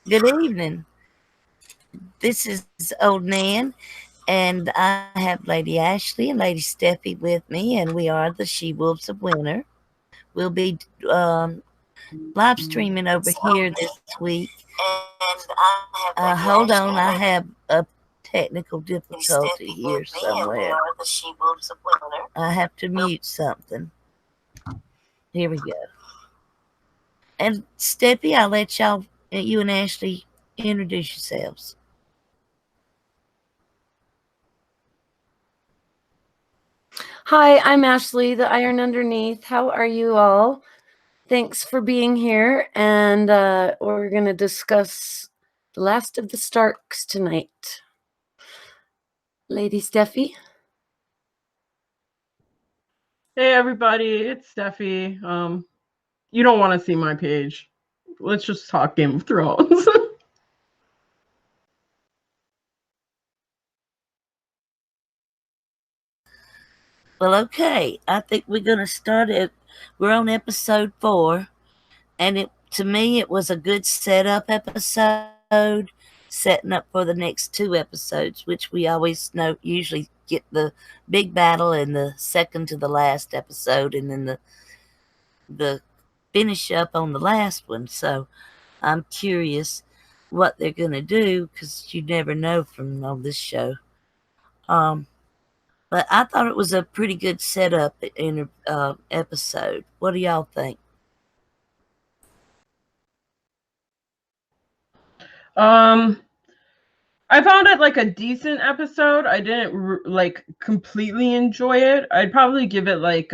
Good evening. This is Old Nan, and I have Lady Ashley and Lady Steffie with me, and we are the She Wolves of Winter. We'll be live streaming over here this week. Hold on, I have a technical difficulty here somewhere. I have to mute something. Here we go. And Steffi, I'll let you and Ashley introduce yourselves. Hi, I'm Ashley, the Iron Underneath. How are you all? Thanks for being here, and we're going to discuss The Last of the Starks tonight. Lady Steffi? Hey everybody, it's Steffie. You don't want to see my page. Let's just talk Game of Thrones. Well, okay. I think we're going to start it. We're on episode 4, and to me, it was a good setup episode, setting up for the next 2 episodes, which we always know usually get the big battle in the second to the last episode, and then the finish up on the last one. So I'm curious what they're going to do because you never know from on this show. But I thought it was a pretty good setup in episode. What do y'all think? I found it like a decent episode. I didn't like completely enjoy it. I'd probably give it like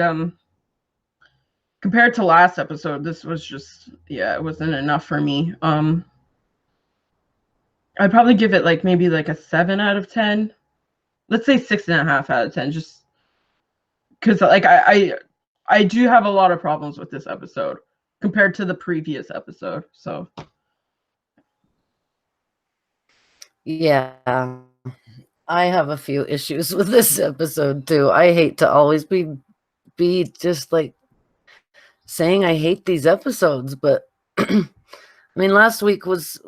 compared to last episode, this was just it wasn't enough for me. I'd probably give it like maybe like a 7 out of 10. Let's say 6.5 out of 10, just because like I do have a lot of problems with this episode compared to the previous episode. So Yeah, I have a few issues with this episode too. I hate to always be just like saying I hate these episodes, but I mean, last week was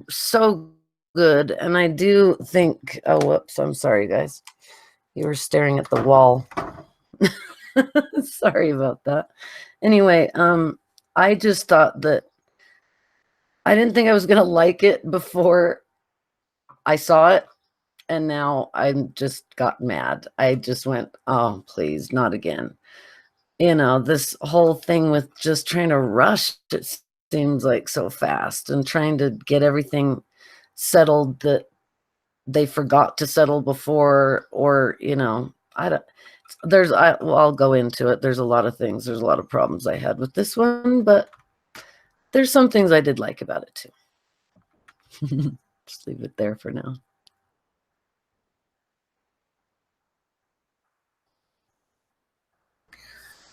so good, and I do think. Oh, whoops! I'm sorry, guys. You were staring at the wall. Sorry about that. Anyway, I just thought that I didn't think I was gonna like it before I saw it, and now I'm just got mad. I just went, oh, please, not again. This whole thing with just trying to rush, it seems like so fast, and trying to get everything settled that they forgot to settle before, or I don't. I'll go into it. There's a lot of things. There's a lot of problems I had with this one, but there's some things I did like about it too. Just leave it there for now.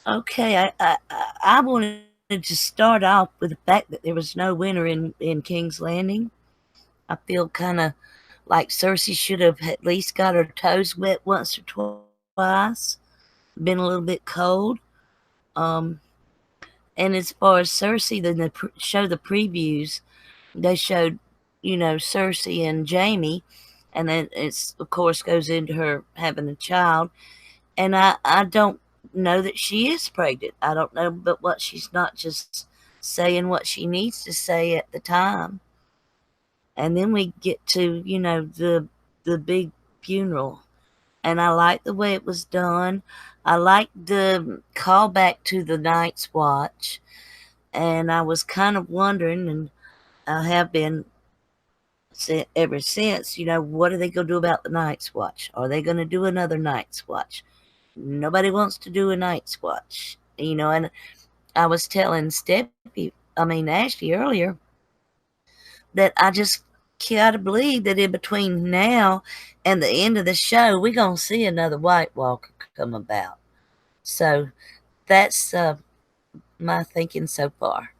Okay, I wanted to start off with the fact that there was no winner in King's Landing. I feel kind of like Cersei should have at least got her toes wet once or twice, been a little bit cold. Um, and as far as Cersei, then they show the previews. They showed, Cersei and Jaime, and then it's of course goes into her having a child. And I don't know that she is pregnant. I don't know, but what she's not just saying what she needs to say at the time. And then we get to the big funeral, and I like the way it was done. I like the callback to the Night's Watch, and I was kind of wondering, and I have been ever since. What are they going to do about the Night's Watch? Are they going to do another Night's Watch? Nobody wants to do a Night's Watch, and I was telling Ashley earlier, that I just gotta believe that in between now and the end of the show, we're gonna see another White Walker come about. So that's my thinking so far.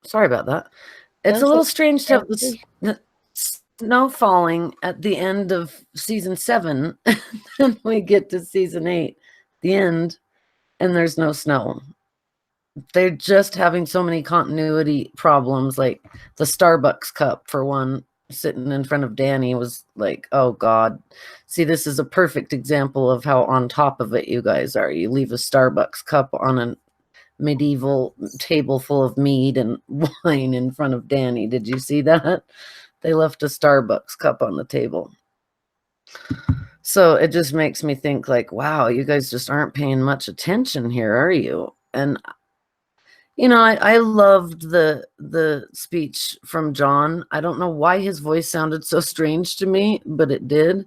Sorry about that. It's a Those little are strange to have healthy. the snow falling at the end of season 7, and we get to season 8, the end, and there's no snow. They're just having so many continuity problems, like the Starbucks cup, for one, sitting in front of Danny was like, oh God. See, this is a perfect example of how on top of it you guys are. You leave a Starbucks cup on a medieval table full of mead and wine in front of Danny. Did you see that? They left a Starbucks cup on the table. So it just makes me think like, wow, you guys just aren't paying much attention here, are you? And you know, I loved the speech from John. I don't know why his voice sounded so strange to me, but it did.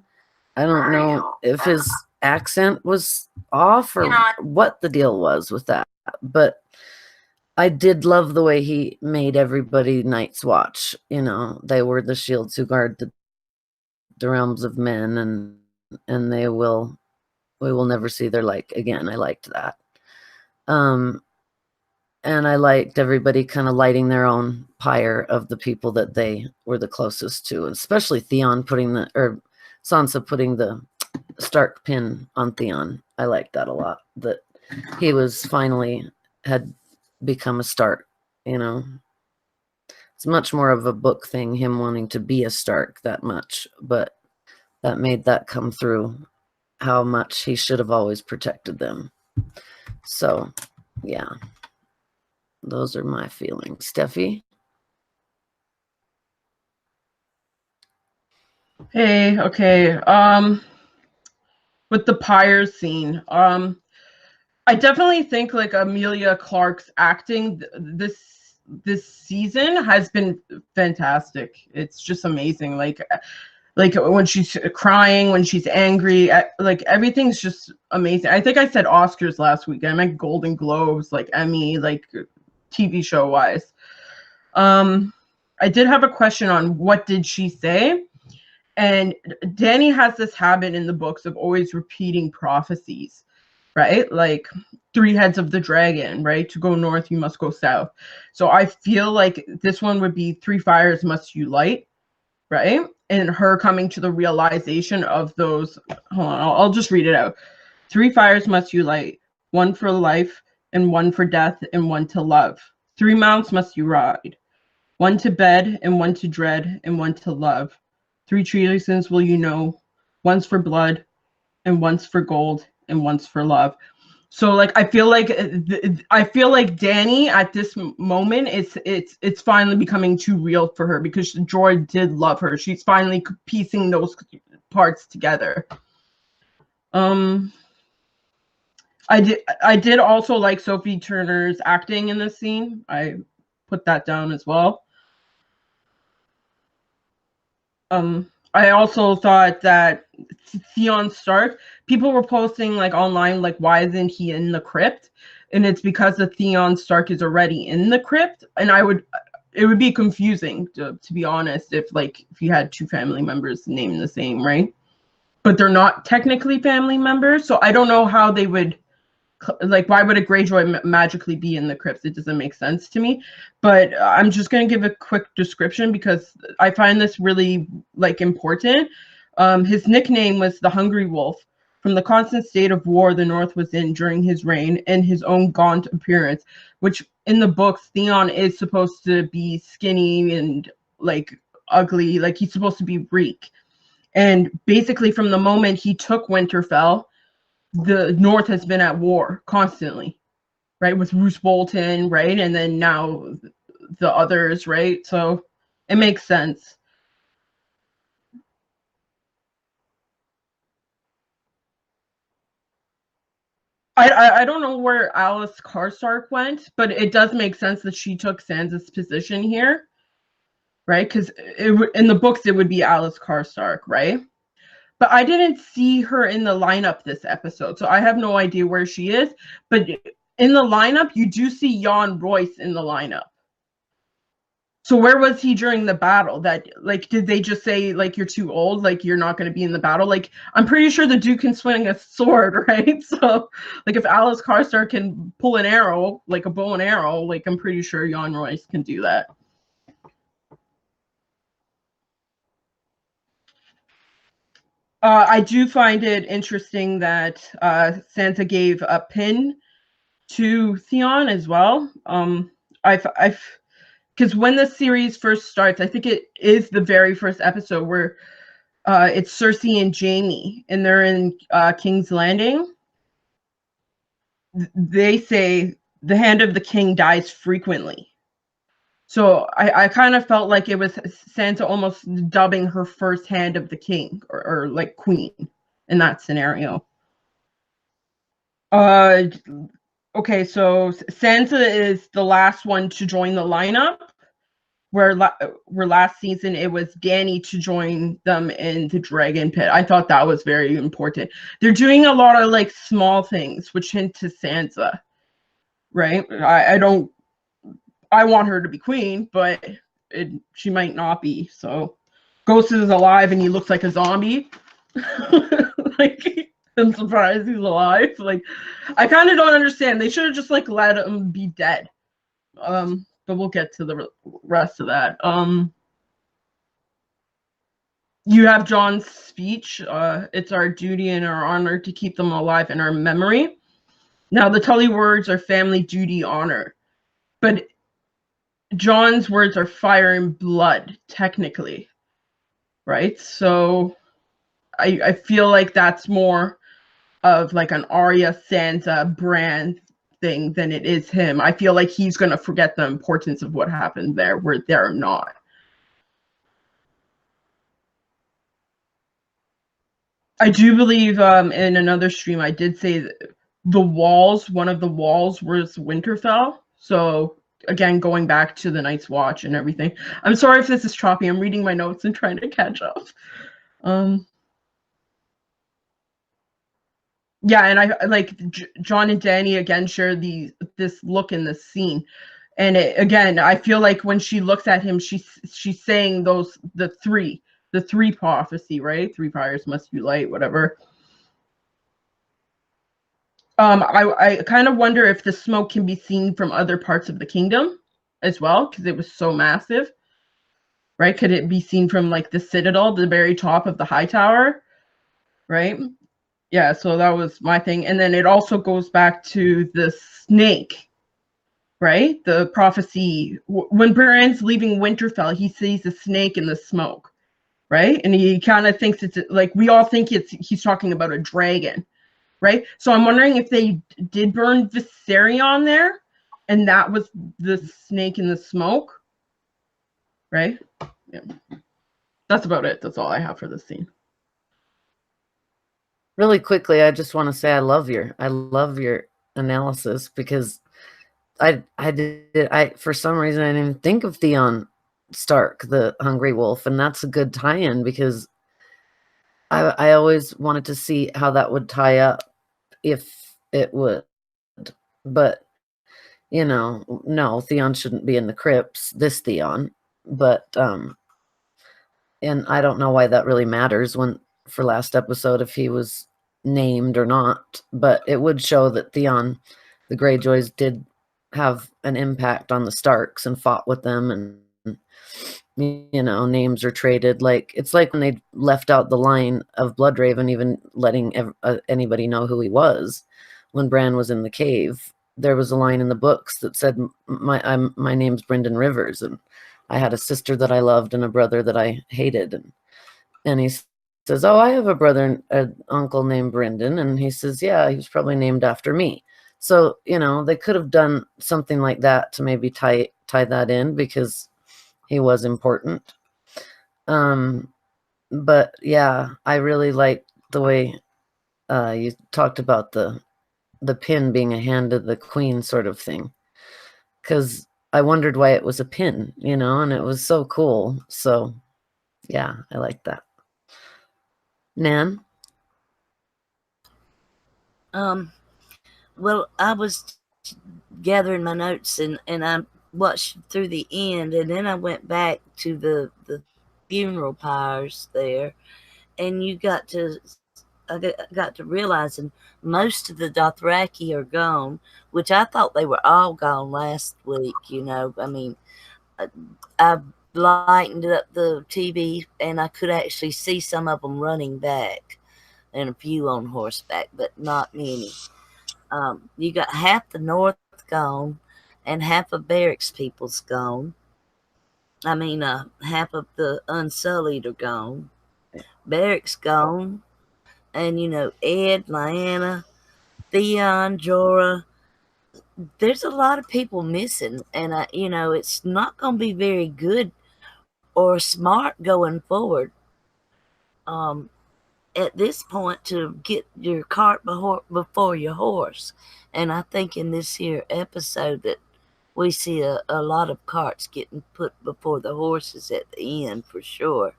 I don't know if his accent was off or what the deal was with that. But I did love the way he made everybody Night's Watch. You know, they were the shields who guard the realms of men, and we will never see their like again. I liked that. And I liked everybody kind of lighting their own pyre of the people that they were the closest to, especially Theon Sansa putting the Stark pin on Theon. I liked that a lot, that he was finally had become a Stark, you know. It's much more of a book thing, him wanting to be a Stark that much, but that made that come through, how much he should have always protected them. So, yeah. Those are my feelings. Steffi? Hey, okay. With the pyre scene, I definitely think like Emilia Clarke's acting this season has been fantastic. It's just amazing. Like when she's crying, when she's angry, like everything's just amazing. I think I said Oscars last week. I meant Golden Globes, like Emmy, like TV show wise. I did have a question on what did she say? And Danny has this habit in the books of always repeating prophecies, right? Like 3 heads of the dragon, right? To go north, you must go south. So I feel like this one would be 3 fires must you light, right? And her coming to the realization of those. Hold on, I'll just read it out. 3 fires must you light, 1 for life, and 1 for death, and 1 to love. 3 mounts must you ride, 1 to bed, and 1 to dread, and 1 to love. 3 treasons will you know, 1's for blood, and 1's for gold, and 1's for love. So like I feel like Danny at this moment it's finally becoming too real for her, because Joy did love her. She's finally piecing those parts together. I did also like Sophie Turner's acting in this scene. I put that down as well. I also thought that Theon Stark, people were posting like online, like, why isn't he in the crypt? And it's because the Theon Stark is already in the crypt. And it would be confusing to be honest, if you had 2 family members named the same, right? But they're not technically family members. So I don't know how they would, like, why would a Greyjoy magically be in the crypt? It doesn't make sense to me. But I'm just going to give a quick description because I find this really important. His nickname was the Hungry Wolf, from the constant state of war the North was in during his reign, and his own gaunt appearance, which in the books Theon is supposed to be skinny and like ugly, like he's supposed to be weak. And basically from the moment he took Winterfell, the North has been at war constantly, right? With Roose Bolton, right? And then now the others, right? So it makes sense. I don't know where Alice Karstark went, but it does make sense that she took Sansa's position here, right? Because in the books it would be Alice Karstark, right? But I didn't see her in the lineup this episode, so I have no idea where she is. But in the lineup, you do see Jon Royce in the lineup. So where was he during the battle? That, like, did they just say, like, you're too old, like, you're not going to be in the battle? Like, I'm pretty sure the dude can swing a sword, right? So, like, if Alice Karstark can pull an arrow, like a bow and arrow, like, I'm pretty sure Jon Royce can do that. I do find it interesting that Sansa gave a pin to Theon as well. Because when the series first starts, I think it is the very first episode where it's Cersei and Jaime, and they're in King's Landing. They say the hand of the king dies frequently. So I kind of felt like it was Sansa almost dubbing her first hand of the king or like queen in that scenario. Okay, so Sansa is the last one to join the lineup, where last season it was Dany to join them in the Dragon Pit. I thought that was very important. They're doing a lot of like small things which hint to Sansa, right? I want her to be queen, but she might not be. So Ghost is alive and he looks like a zombie. Like, I'm surprised he's alive. Like, I kind of don't understand. They should have just like let him be dead. But we'll get to the rest of that. You have Jon's speech. It's our duty and our honor to keep them alive in our memory. Now, the Tully words are family, duty, honor. But Jon's words are fire and blood, technically. Right? So I feel like that's more of like an Arya, Sansa, Bran thing than it is him. I feel like he's going to forget the importance of what happened there, where they're not. I do believe in another stream I did say that one of the walls was Winterfell. So again, going back to the Night's Watch and everything. I'm sorry if this is choppy. I'm reading my notes and trying to catch up. Yeah, and I like Jon and Dany again share this look in this scene, and again I feel like when she looks at him, she's saying the three prophecy, right? Three fires must unite, whatever. I kind of wonder if the smoke can be seen from other parts of the kingdom as well, because it was so massive, right? Could it be seen from like the citadel, the very top of the high tower, right? Yeah, so that was my thing. And then it also goes back to the snake, right? The prophecy. When Bran's leaving Winterfell, he sees a snake in the smoke, right? And he kind of thinks it's like, we all think he's talking about a dragon, right? So I'm wondering if they did burn Viserion there, and that was the snake in the smoke, right? Yeah. That's about it. That's all I have for this scene. Really quickly, I just want to say I love your analysis, because I for some reason I didn't even think of Theon Stark, the Hungry Wolf, and that's a good tie-in, because I always wanted to see how that would tie up, if it would. But no, Theon shouldn't be in the crypts, this Theon. But and I don't know why that really matters for last episode, if he was named or not, but it would show that Theon, the Greyjoys, did have an impact on the Starks and fought with them, and names are traded. Like, it's like when they left out the line of Bloodraven, even letting anybody know who he was. When Bran was in the cave, there was a line in the books that said, my name's Brynden Rivers, and I had a sister that I loved and a brother that I hated. And he says, oh, I have a brother, an uncle named Brynden. And he says, yeah, he was probably named after me. So, they could have done something like that to maybe tie that in, because he was important. But yeah, I really liked the way you talked about the pin being a hand of the queen sort of thing, because I wondered why it was a pin, and it was so cool. So yeah, I like that. Nan? Well, I was gathering my notes, and I watched through the end, and then I went back to the funeral pyres there, and I got to realizing most of the Dothraki are gone, which I thought they were all gone last week. I mean, I lightened up the TV, and I could actually see some of them running back. and a few on horseback, but not many. You got half the North gone, and half of Barracks people's gone. I mean, half of the Unsullied are gone. Barracks gone, and Ed, Lyanna, Theon, Jorah. There's a lot of people missing, and it's not going to be very good or smart going forward. Um, at this point, to get your cart before your horse, and I think in this here episode that we see a lot of carts getting put before the horses at the end for sure.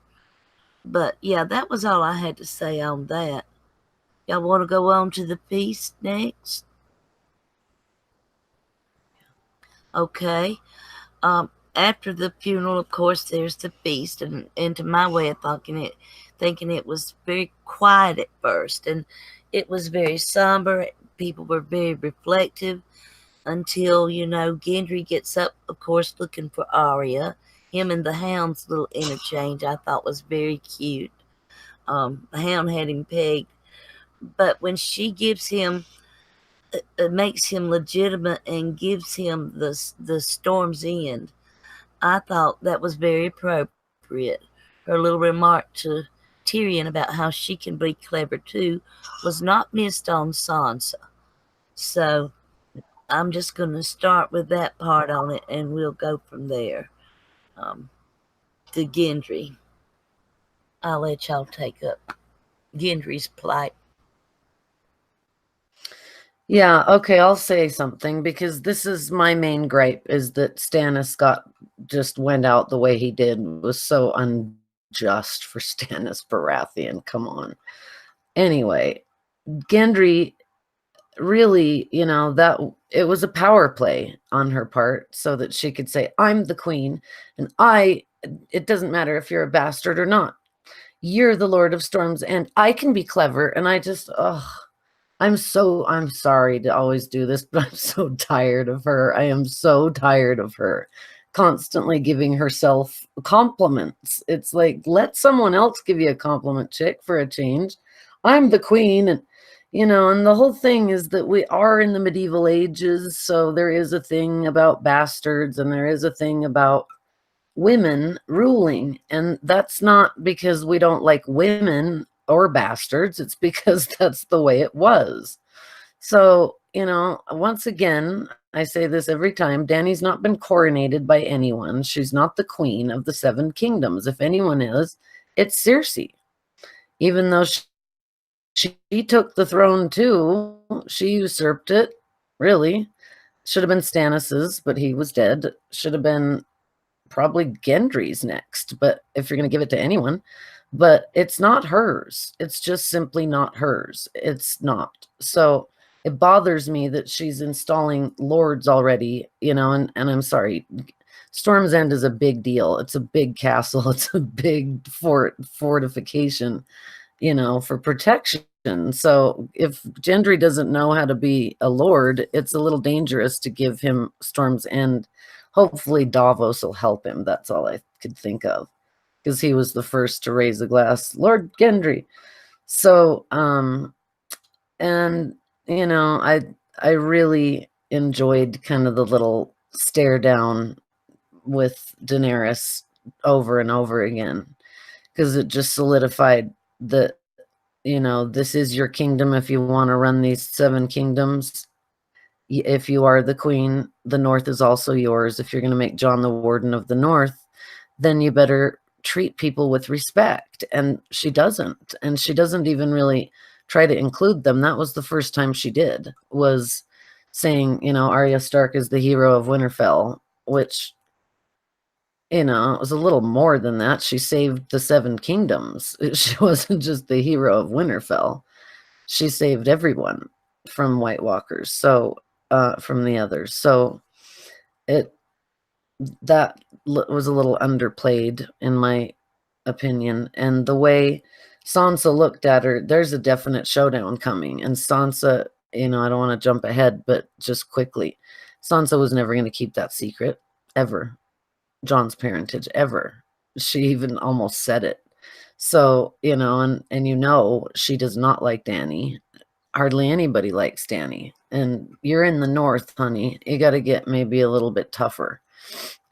But yeah, that was all I had to say on that. Y'all want to go on to the feast next? Okay. After the funeral, of course, there's the feast, and to my way of thinking it was very quiet at first, and it was very somber. People were very reflective until Gendry gets up, of course, looking for Arya. Him and the Hound's little interchange I thought was very cute. The Hound had him pegged, but when she gives him, makes him legitimate and gives him the Storm's End, I thought that was very appropriate. Her little remark to Tyrion about how she can be clever too was not missed on Sansa. So I'm just going to start with that part on it, and we'll go from there. To Gendry. I'll let y'all take up Gendry's plight. Yeah, okay, I'll say something because this is my main gripe is that Stannis just went out the way he did. It was so unjust for Stannis Baratheon. Come on. Anyway, Gendry really, that it was a power play on her part so that she could say, I'm the queen, and it doesn't matter if you're a bastard or not. You're the Lord of Storms, and I can be clever, and I'm sorry to always do this, but I'm so tired of her. I am so tired of her constantly giving herself compliments. It's like, let someone else give you a compliment, chick, for a change. I'm the queen. And, and the whole thing is that we are in the medieval ages. So there is a thing about bastards and there is a thing about women ruling. And that's not because we don't like women or bastards. It's because that's the way it was. So, once again, I say this every time, Dany's not been coronated by anyone. She's not the queen of the Seven Kingdoms. If anyone is, it's Cersei. Even though she took the throne too, she usurped it, really. Should have been Stannis's, but he was dead. Should have been probably Gendry's next, but if you're going to give it to anyone. But it's not hers. It's just simply not hers. It's not. So it bothers me that she's installing lords already, and I'm sorry. Storm's End is a big deal. It's a big castle. It's a big fortification, for protection. So if Gendry doesn't know how to be a lord, it's a little dangerous to give him Storm's End. Hopefully Davos will help him. That's all I could think of. Because he was the first to raise a glass, Lord Gendry. So, and I really enjoyed kind of the little stare down with Daenerys over and over again, because it just solidified that this is your kingdom. If you want to run these 7 kingdoms, if you are the queen, the North is also yours. If you're going to make Jon the Warden of the North, then you better treat people with respect. And she doesn't. And she doesn't even really try to include them. That was the first time she did, was saying, Arya Stark is the hero of Winterfell, which, it was a little more than that. She saved the 7 kingdoms. She wasn't just the hero of Winterfell. She saved everyone from White Walkers. So, from the others. So that was a little underplayed in my opinion. And the way Sansa looked at her, there's a definite showdown coming. And Sansa, I don't want to jump ahead, but just quickly, Sansa was never going to keep that secret, ever. Jon's parentage, ever. She even almost said it. So, and she does not like Danny. Hardly anybody likes Danny. And you're in the North, honey. You got to get maybe a little bit tougher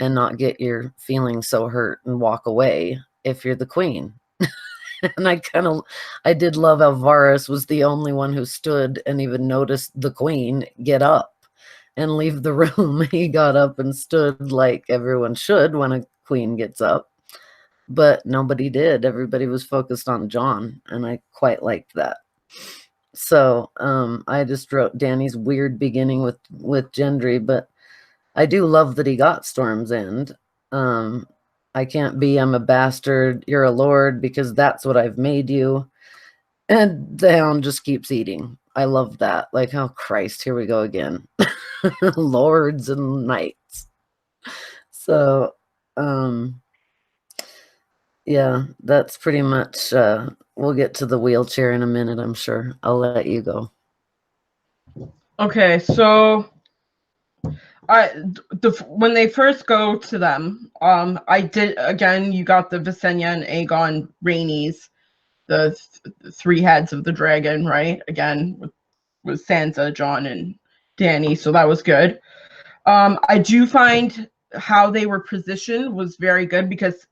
and not get your feelings so hurt and walk away if you're the queen. And I did love how Varys was the only one who stood and even noticed the queen get up and leave the room. He got up and stood like everyone should when a queen gets up. But nobody did. Everybody was focused on Jon, and I quite liked that. So I just wrote Danny's weird beginning with Gendry, but I do love that he got Storm's End. I can't be, I'm a bastard, you're a lord, because that's what I've made you. And the hound just keeps eating. I love that. Like, oh, Christ, here we go again. Lords and knights. So, yeah, that's pretty much, we'll get to the wheelchair in a minute, I'm sure. I'll let you go. Okay, so when they first go to them, I did, again, you got the Visenya and Aegon Rhaenys, the three heads of the dragon, right? Again, with Sansa, Jon, and Danny, so that was good. I do find how they were positioned was very good, because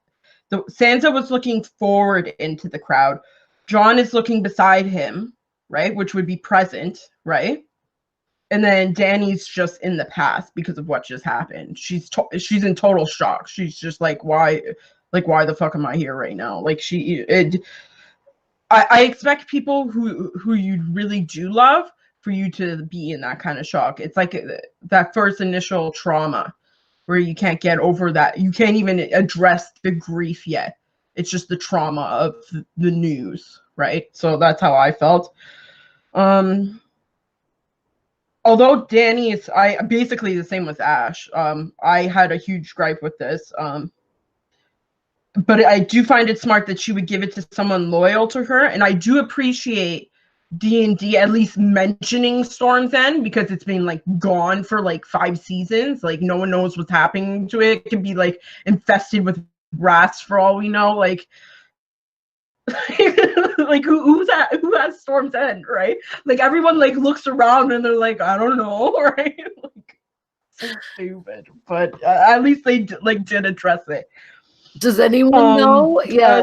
Sansa was looking forward into the crowd. Jon is looking beside him, right? Which would be present, right? And then Danny's just in the past because of what just happened. She's in total shock. She's just like, why the fuck am I here right now? Like I expect people who you really do love for you to be in that kind of shock. It's like that first initial trauma where you can't get over that. You can't even address the grief yet. It's just the trauma of the news, right? So that's how I felt. Although Danny is, I basically the same with Ash. I had a huge gripe with this. But I do find it smart that she would give it to someone loyal to her, and I do appreciate D&D at least mentioning Storm's End, because it's been like gone for like 5 seasons. Like no one knows what's happening to it. It can be like infested with rats for all we know. Like like who has Storm's End, right? Like everyone like looks around and they're like, I don't know, right? Like so stupid. But at least they did address it. Does anyone know? Yeah,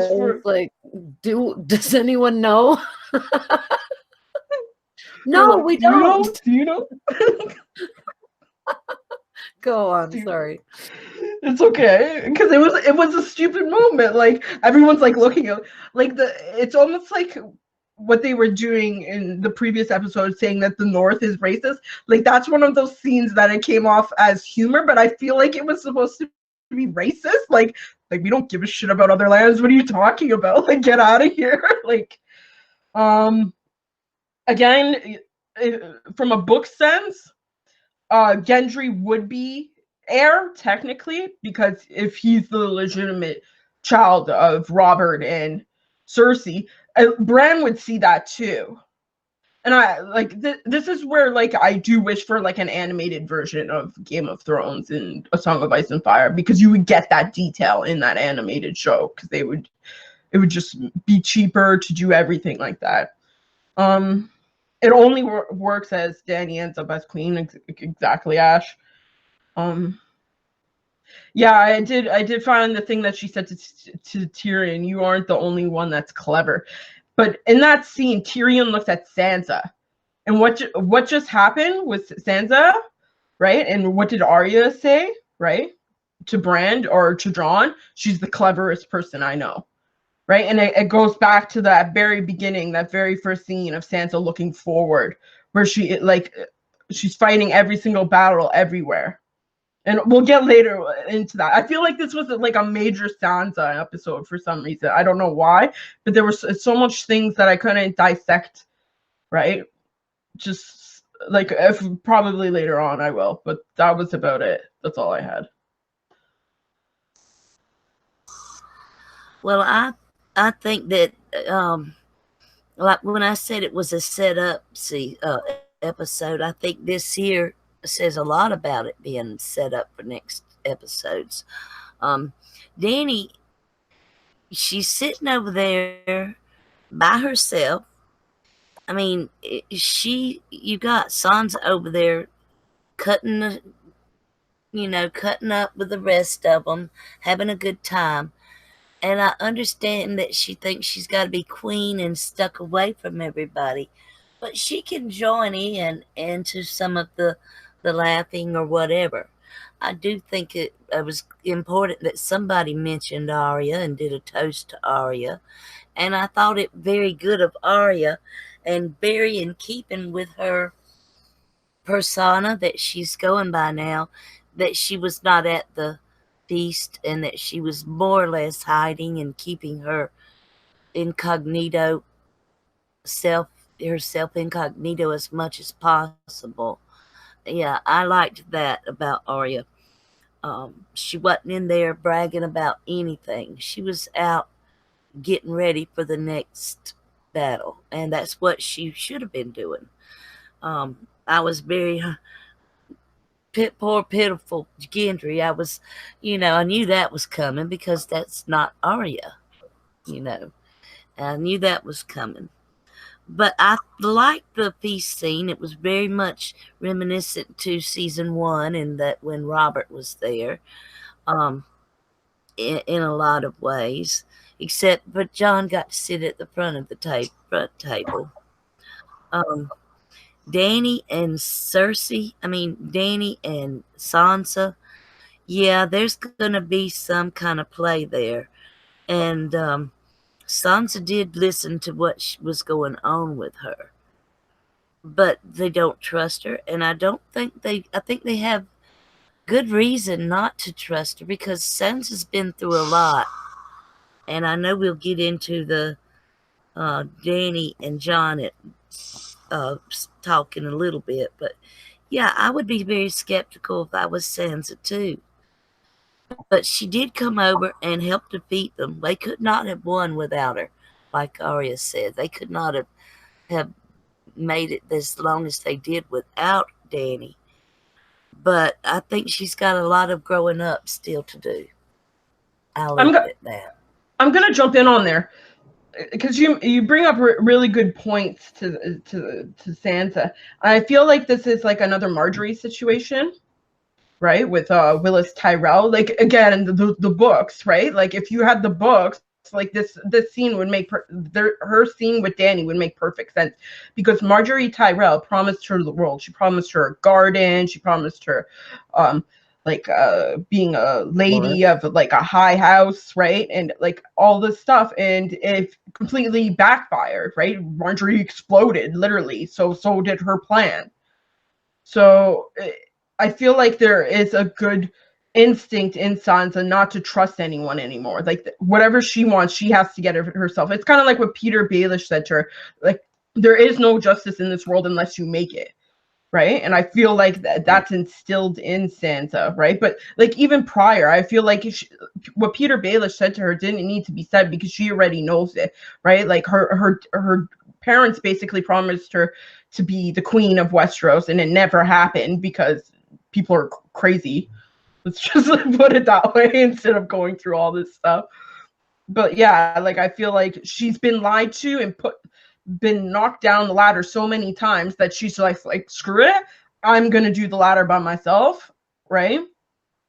does anyone know? No, like, we don't. Do you know? Go on, sorry. It's okay, because it was a stupid moment. Like everyone's like looking at like it's almost like what they were doing in the previous episode, saying that the North is racist. Like that's one of those scenes that it came off as humor, but I feel like it was supposed to be racist. Like we don't give a shit about other lands. What are you talking about? Like get out of here. Like again, from a book sense, Gendry would be heir technically, because if he's the legitimate child of Robert and Cersei, Bran would see that too. And I like this is where like I do wish for like an animated version of Game of Thrones and A Song of Ice and Fire, because you would get that detail in that animated show, because it would just be cheaper to do everything like that. It only works as Danny ends up as queen, exactly, Ash. Yeah, I did find the thing that she said to Tyrion, you aren't the only one that's clever. But in that scene, Tyrion looks at Sansa. And what just happened with Sansa, right? And what did Arya say, right? To Bran or to Jon? She's the cleverest person I know. Right? And it goes back to that very beginning, that very first scene of Sansa looking forward, where she's fighting every single battle everywhere. And we'll get later into that. I feel like this was like a major Sansa episode for some reason. I don't know why, but there was so much things that I couldn't dissect, right? Just like probably later on I will, but that was about it. That's all I had. Well, I think that like when I said it was a setup episode, I think this here says a lot about it being set up for next episodes. Danny she's sitting over there by herself. I mean, you got Sansa over there cutting the, cutting up with the rest of them, having a good time. And I understand that she thinks she's got to be queen and stuck away from everybody, but she can join in into some of the laughing or whatever. I do think it was important that somebody mentioned Arya and did a toast to Arya, and I thought it very good of Arya and very in keeping with her persona that she's going by now, that she was not at the feast and that she was more or less hiding and keeping her incognito self herself incognito as much as possible. Yeah, I liked that about Arya. She wasn't in there bragging about anything. She was out getting ready for the next battle, and that's what she should have been doing. I was very poor pitiful Gendry. I was, I knew that was coming because that's not Arya. You know, I knew that was coming. But I liked the feast scene. It was very much reminiscent to season 1, and that when Robert was there, um, in a lot of ways. But John got to sit at the front of the front table. Um, Danny and Cersei, I mean, Danny and Sansa, yeah, there's going to be some kind of play there. And Sansa did listen to what was going on with her, but they don't trust her. And I think they have good reason not to trust her because Sansa's been through a lot. And I know we'll get into the Danny and John talking a little bit, but yeah, I would be very skeptical if I was Sansa too. But she did come over and help defeat them. They could not have won without her, like Arya said. They could not have made it as long as they did without Danny. But I think she's got a lot of growing up still to do. I'll leave it at that. I'm gonna jump in on there because you bring up really good points to Sansa. I feel like this is like another Marjorie situation, right? With Willis Tyrell. Like again, the books, right? Like if you had the books, like this scene would make her scene with Danny would make perfect sense because Marjorie Tyrell promised her the world. She promised her a garden. She promised her being a lady of like a high house, right? And like all this stuff, and it completely backfired, right? Marjorie exploded literally, so did her plan. So I feel like there is a good instinct in Sansa not to trust anyone anymore. Like whatever she wants, she has to get it herself. It's kind of like what Peter Baelish said to her, like there is no justice in this world unless you make it. Right. And I feel like that's instilled in Sansa. Right. But like even prior, I feel like what Peter Baelish said to her didn't need to be said because she already knows it. Right. Like her parents basically promised her to be the queen of Westeros, and it never happened because people are crazy. Let's just put it that way instead of going through all this stuff. But yeah, like I feel like she's been lied to and been knocked down the ladder so many times that she's like screw it, I'm gonna do the ladder by myself, right?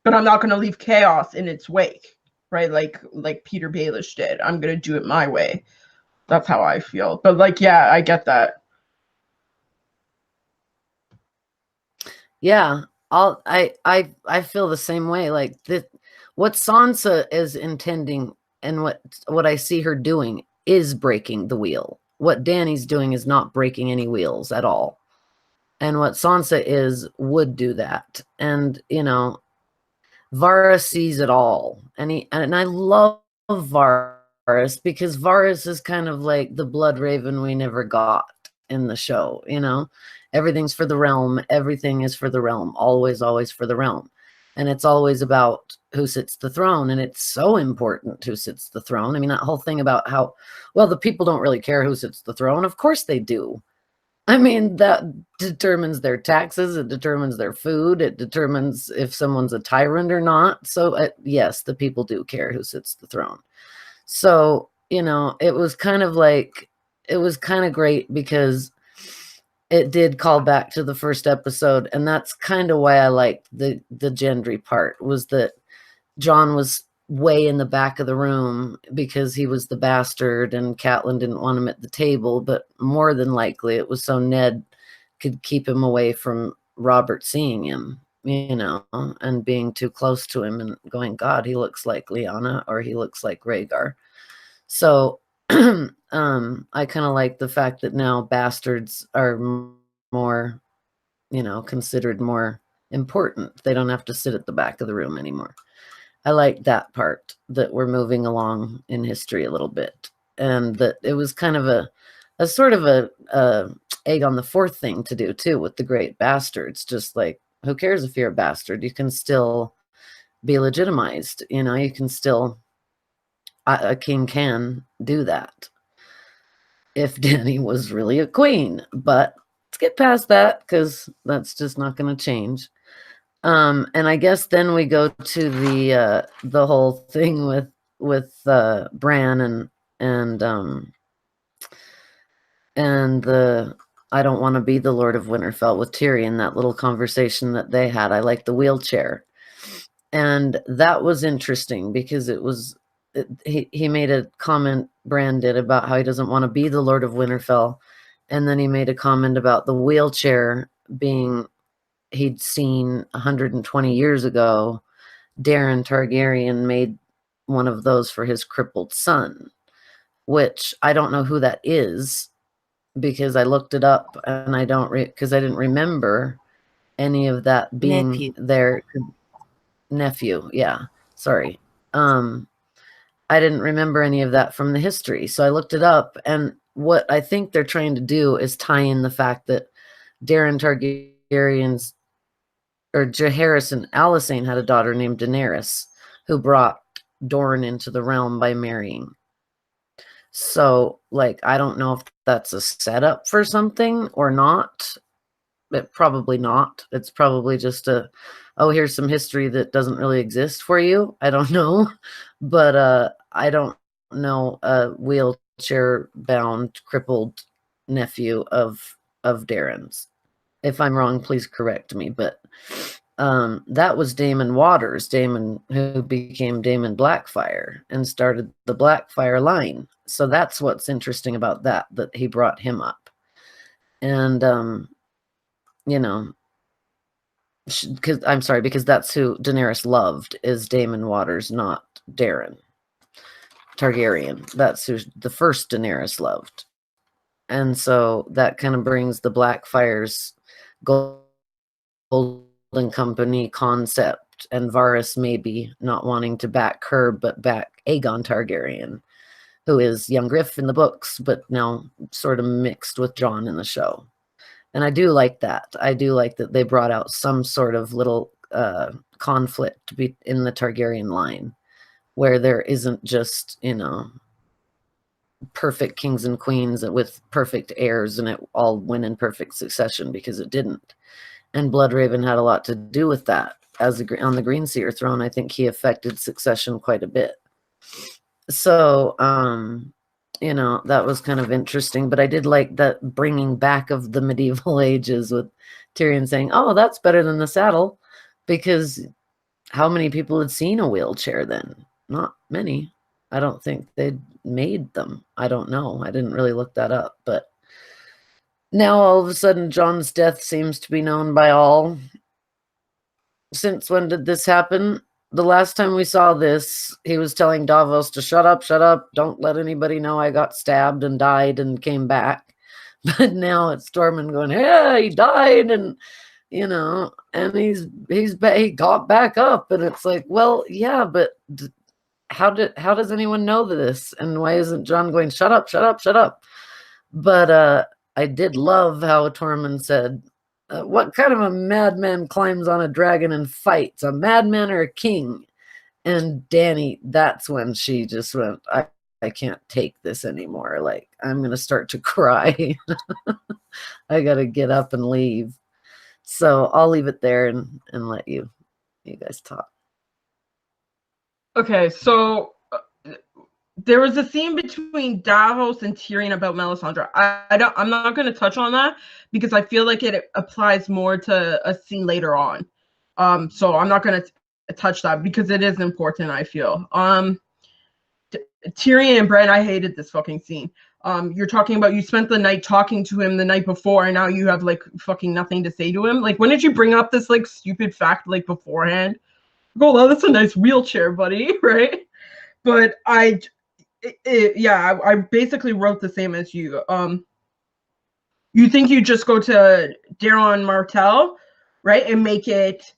But I'm not gonna leave chaos in its wake, right? Like Peter Baelish did. I'm gonna do it my way. That's how I feel. But like, yeah, I get that. Yeah, I feel the same way. Like what Sansa is intending and what I see her doing is breaking the wheel. What Danny's doing is not breaking any wheels at all. And what Sansa would do that. And, Varys sees it all. And I love Varys because Varys is kind of like the blood raven we never got in the show, Everything's for the realm. Everything is for the realm. Always, always for the realm. And it's always about who sits the throne. And it's so important who sits the throne. I mean, that whole thing about how, well, the people don't really care who sits the throne. Of course they do. I mean, that determines their taxes. It determines their food. It determines if someone's a tyrant or not. So yes, the people do care who sits the throne. So, it was kind of great because it did call back to the first episode, and that's kind of why I liked the Gendry part, was that Jon was way in the back of the room because he was the bastard and Catelyn didn't want him at the table, but more than likely it was so Ned could keep him away from Robert seeing him, and being too close to him and going, God, he looks like Lyanna, or he looks like Rhaegar. So I kind of like the fact that now bastards are more, considered more important. They don't have to sit at the back of the room anymore. I like that part, that we're moving along in history a little bit, and that it was kind of a sort of a egg on the fourth thing to do too with the great bastards. Just like, who cares if you're a bastard? You can still be legitimized. You can still, a king can do that if Dany was really a queen. But let's get past that, because that's just not going to change. And I guess then we go to the whole thing with Bran and the I don't want to be the Lord of Winterfell with Tyrion, that little conversation that they had. I like the wheelchair. And that was interesting because he made a comment, Bran did, about how he doesn't want to be the Lord of Winterfell. And then he made a comment about the wheelchair being, he'd seen 120 years ago, Daeron Targaryen made one of those for his crippled son, which I don't know who that is, because I looked it up and I don't, because I didn't remember any of that being Nephew. their nephew. Yeah, sorry. I didn't remember any of that from the history, so I looked it up, and what I think they're trying to do is tie in the fact that Daeron Targaryen's, or Jaehaerys and Alysanne had a daughter named Daenerys, who brought Dorne into the realm by marrying. So, I don't know if that's a setup for something or not. But probably not. It's probably just here's some history that doesn't really exist for you. I don't know. But I don't know a wheelchair-bound, crippled nephew of Daeron's. If I'm wrong, please correct me. But that was Daemon Waters, who became Daemon Blackfyre and started the Blackfyre line. So that's what's interesting about that he brought him up. And because that's who Daenerys loved, is Daemon Waters, not Daeron Targaryen. That's who the first Daenerys loved. And so that kind of brings the Blackfyre's Golden Company concept, and Varys maybe not wanting to back her, but back Aegon Targaryen, who is young Griff in the books, but now sort of mixed with Jon in the show. And I do like that. I do like that they brought out some sort of little conflict in the Targaryen line, where there isn't just, perfect kings and queens with perfect heirs and it all went in perfect succession, because it didn't. And Bloodraven had a lot to do with that. On the Greenseer throne, I think he affected succession quite a bit. So, that was kind of interesting. But I did like that bringing back of the medieval ages, with Tyrion saying, oh, that's better than the saddle, because how many people had seen a wheelchair then? Not many. I don't think they'd made them. I don't know. I didn't really look that up. But now all of a sudden, Jon's death seems to be known by all. Since when did this happen? The last time we saw this, he was telling Davos to shut up, don't let anybody know I got stabbed and died and came back. But now it's Tormund going, yeah, he died, and and he got back up, and it's like, well, yeah, but how does anyone know this? And why isn't Jon going, shut up? But I did love how Tormund said, what kind of a madman climbs on a dragon and fights, a madman or a king? And Dany, that's when she just went, I can't take this anymore. I'm going to start to cry. I got to get up and leave. So I'll leave it there and let you guys talk. Okay, so there was a scene between Davos and Tyrion about Melisandre. I'm not going to touch on that because I feel like it applies more to a scene later on. So I'm not going to touch that because it is important, I feel. Tyrion and Brienne, I hated this fucking scene. You're talking about you spent the night talking to him the night before, and now you have like fucking nothing to say to him. Like, when did you bring up this like stupid fact like beforehand? Oh, well, that's a nice wheelchair, buddy, right? But I basically wrote the same as you. You think you just go to Daron Martell, right, and make it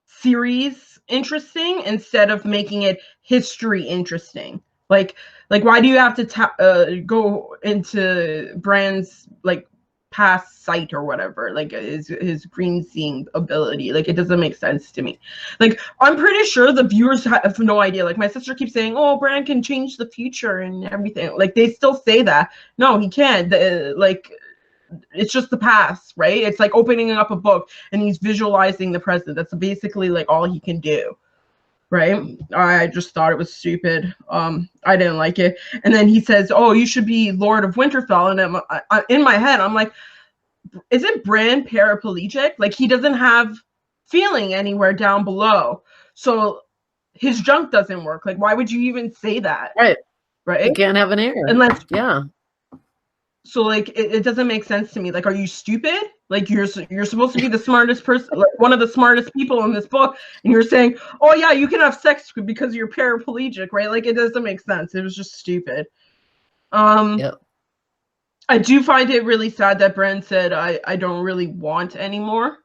series interesting instead of making it history interesting. Like why do you have to go into Bran's like past sight or whatever, like his green seeing ability? Like, it doesn't make sense to me. Like, I'm pretty sure the viewers have no idea. Like, my sister keeps saying, oh, Bran can change the future and everything. Like, they still say that. No, he can't. Like, it's just the past, right? It's like opening up a book and he's visualizing the present. That's basically like all he can do, right? I just thought it was stupid. I didn't like it. And then he says, oh, you should be Lord of Winterfell. And in my head, I'm like, isn't Bran paraplegic? Like, he doesn't have feeling anywhere down below. So his junk doesn't work. Like, why would you even say that? Right? You can't have an heir. Unless, yeah. So like it doesn't make sense to me. Like, are you stupid? Like, you're supposed to be the smartest person, like one of the smartest people in this book, and you're saying, oh yeah, you can have sex because you're paraplegic, right? Like, it doesn't make sense. It was just stupid. Yep. I do find it really sad that Bran said I don't really want anymore.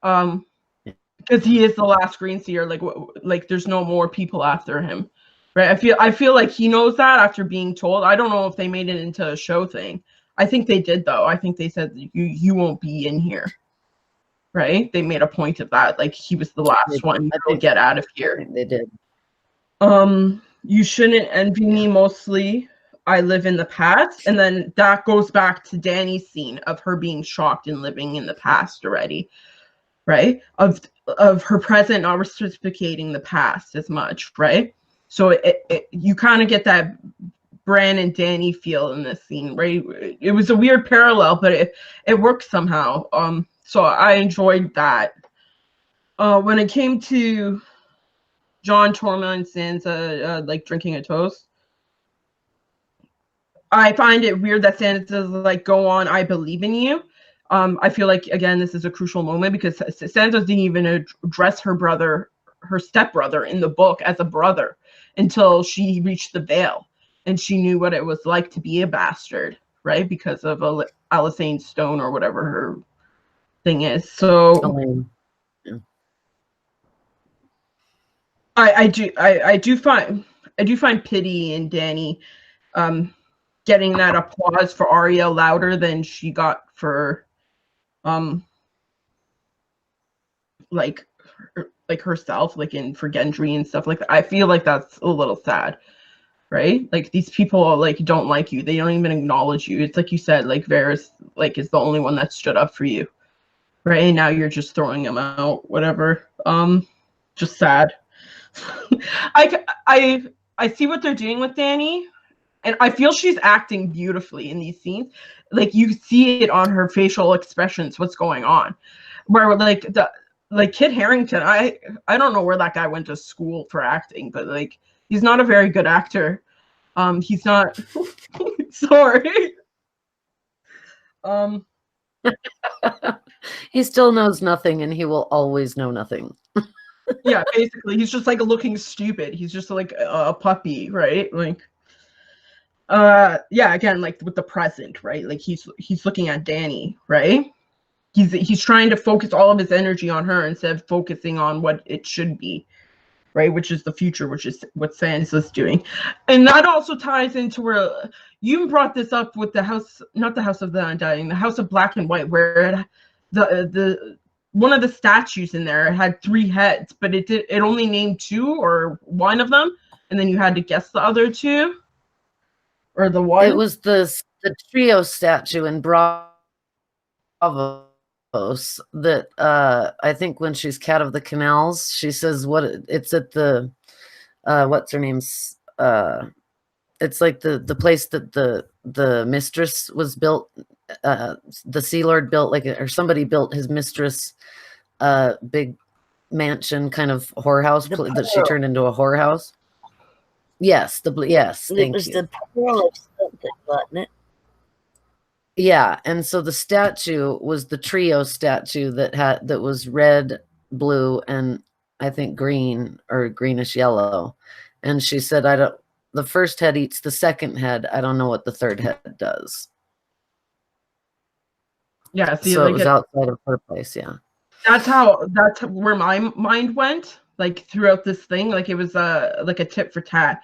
Because he is the last Green Seer. Like there's no more people after him. Right. I feel like he knows that after being told. I don't know if they made it into a show thing. I think they did, though. I think they said you won't be in here. Right? They made a point of that. Like, he was the last one to get out of here. They did. You shouldn't envy me, mostly. I live in the past. And then that goes back to Dany's scene of her being shocked and living in the past already. Right? Of her present not reciprocating the past as much, right? So you kind of get that Bran and Dany feel in this scene, right? It was a weird parallel, but it worked somehow. So I enjoyed that. When it came to Jon Tormund and Sansa like drinking a toast, I find it weird that Sansa's like, go on, I believe in you. I feel like, again, this is a crucial moment because Sansa didn't even address her stepbrother in the book as a brother until she reached the Vale and she knew what it was like to be a bastard, right? Because of Alysanne Stone or whatever her thing is. So Yeah. I do find pity in Dany getting that applause for Arya louder than she got for like herself, like for Gendry and stuff like that. I feel like that's a little sad, right? Like, these people like don't like you. They don't even acknowledge you. It's like you said, like Varys like is the only one that stood up for you, right? And now you're just throwing him out, whatever. Just sad. I see what they're doing with Dany, and I feel she's acting beautifully in these scenes. Like, you see it on her facial expressions, what's going on. Where like Kit Harington, I don't know where that guy went to school for acting, but like, he's not a very good actor. He's not sorry. He still knows nothing, and he will always know nothing. Yeah, basically, he's just like looking stupid. He's just like a puppy, right? Like, yeah, again, like with the present, right? Like, he's looking at Dany, right? He's trying to focus all of his energy on her instead of focusing on what it should be, right? Which is the future, which is what Sansa's doing. And that also ties into where you brought this up with the house, not the House of the Undying, the House of Black and White, where the one of the statues in there had 3 heads, but it only named 2 or one of them, and then you had to guess the other 2 or the one. It was the trio statue in Bravos that I think when she's Cat of the Canals, she says what it's at the what's her name's it's like the place that the mistress was built. The Sea Lord built or somebody built his mistress big mansion kind of whorehouse that she turned into a whorehouse. Yes, yes, It thank was you. the pearl of something, wasn't it? Yeah, and so the statue was the trio statue that was red, blue, and I think green or greenish yellow. And she said, the first head eats the second head. I don't know what the third head does. Yeah, see, so it was outside of her place, yeah. That's where my mind went, like throughout this thing. Like it was like a tit for tat.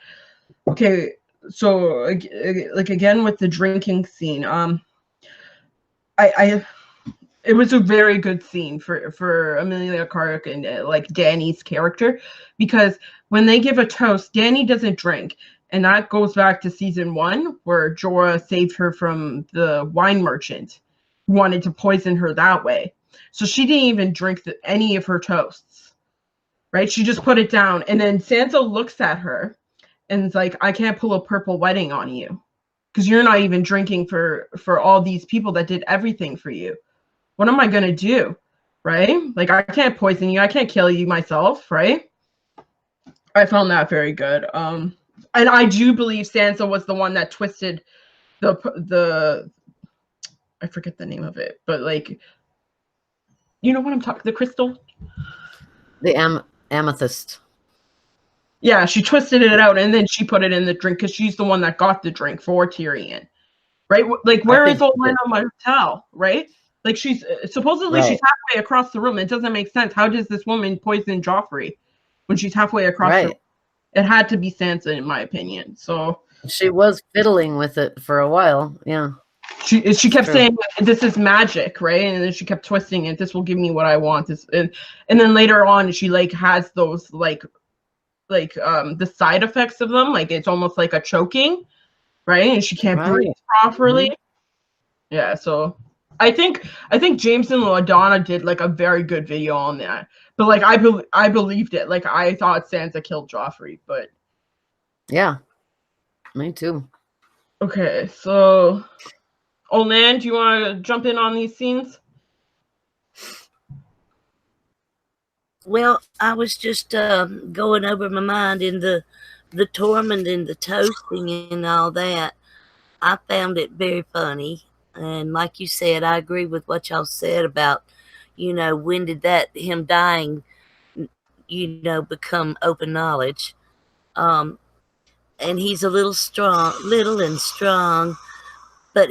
Okay, so like again with the drinking scene, it was a very good scene for Emilia Clarke and like Danny's character, because when they give a toast, Danny doesn't drink, and that goes back to season 1 where Jorah saved her from the wine merchant who wanted to poison her that way. So she didn't even drink any of her toasts, right? She just put it down, and then Sansa looks at her and is like, "I can't pull a purple wedding on you because you're not even drinking for all these people that did everything for you. What am I going to do?" Right? Like, I can't poison you. I can't kill you myself, right? I found that very good. And I do believe Sansa was the one that twisted the I forget the name of it, but like, you know what I'm talking, the crystal? The amethyst. Yeah, she twisted it out and then she put it in the drink because she's the one that got the drink for Tyrion. Right? Like, where is Olenna Martell, right? Like, she's supposedly she's halfway across the room. It doesn't make sense. How does this woman poison Joffrey when she's halfway across the room? It had to be Sansa, in my opinion. So she was fiddling with it for a while. Yeah. She kept saying, "This is magic," right? And then she kept twisting it. This will give me what I want. And then later on, she like has those like the side effects of them. Like it's almost like a choking, right? And she can't breathe properly. Mm-hmm. Yeah. So I think James and LaDonna did like a very good video on that. But like I believed it. Like I thought Sansa killed Joffrey, but yeah, me too. Okay, so Olan, do you want to jump in on these scenes? Well, I was just going over my mind in the Tormund and the toasting and all that. I found it very funny. And like you said, I agree with what y'all said about, when did him dying, become open knowledge. And he's a little and strong, but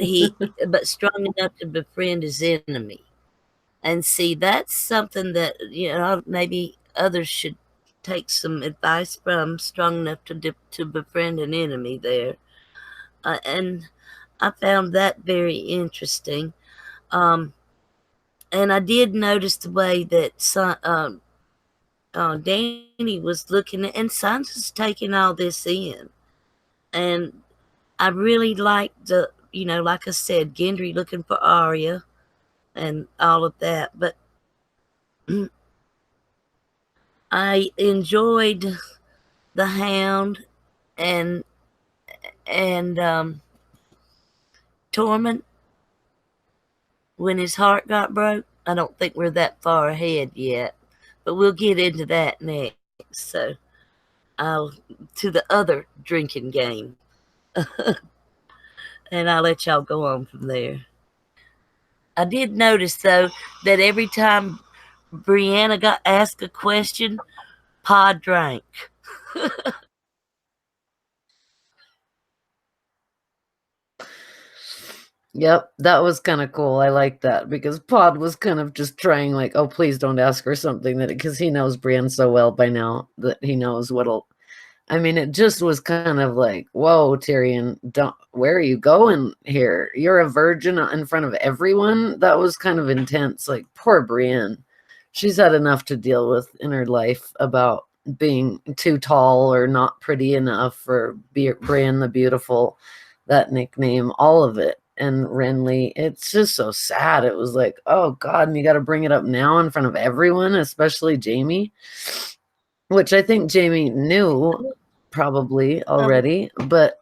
strong enough to befriend his enemy. And see, that's something that, maybe others should take some advice from. Strong enough to befriend an enemy there. And I found that very interesting. And I did notice the way that Danny was looking at, and Sansa's taking all this in. And I really liked like I said, Gendry looking for Arya and all of that. But I enjoyed the Hound and Tormund when his heart got broke. I don't think we're that far ahead yet, but we'll get into that next. So I'll to the other drinking game. And I'll let y'all go on from there. I did notice, though, that every time Brianna got asked a question, Pod drank. Yep, that was kind of cool. I like that because Pod was kind of just trying like, oh, please don't ask her something because he knows Brienne so well by now that he knows what'll. I mean, it just was kind of like, whoa, Tyrion, where are you going here? You're a virgin in front of everyone? That was kind of intense. Like, poor Brienne. She's had enough to deal with in her life about being too tall or not pretty enough or Brienne the Beautiful, that nickname, all of it. And Renly, it's just so sad. It was like, oh, God, and you got to bring it up now in front of everyone, especially Jaime. Which I think Jaime knew probably already, but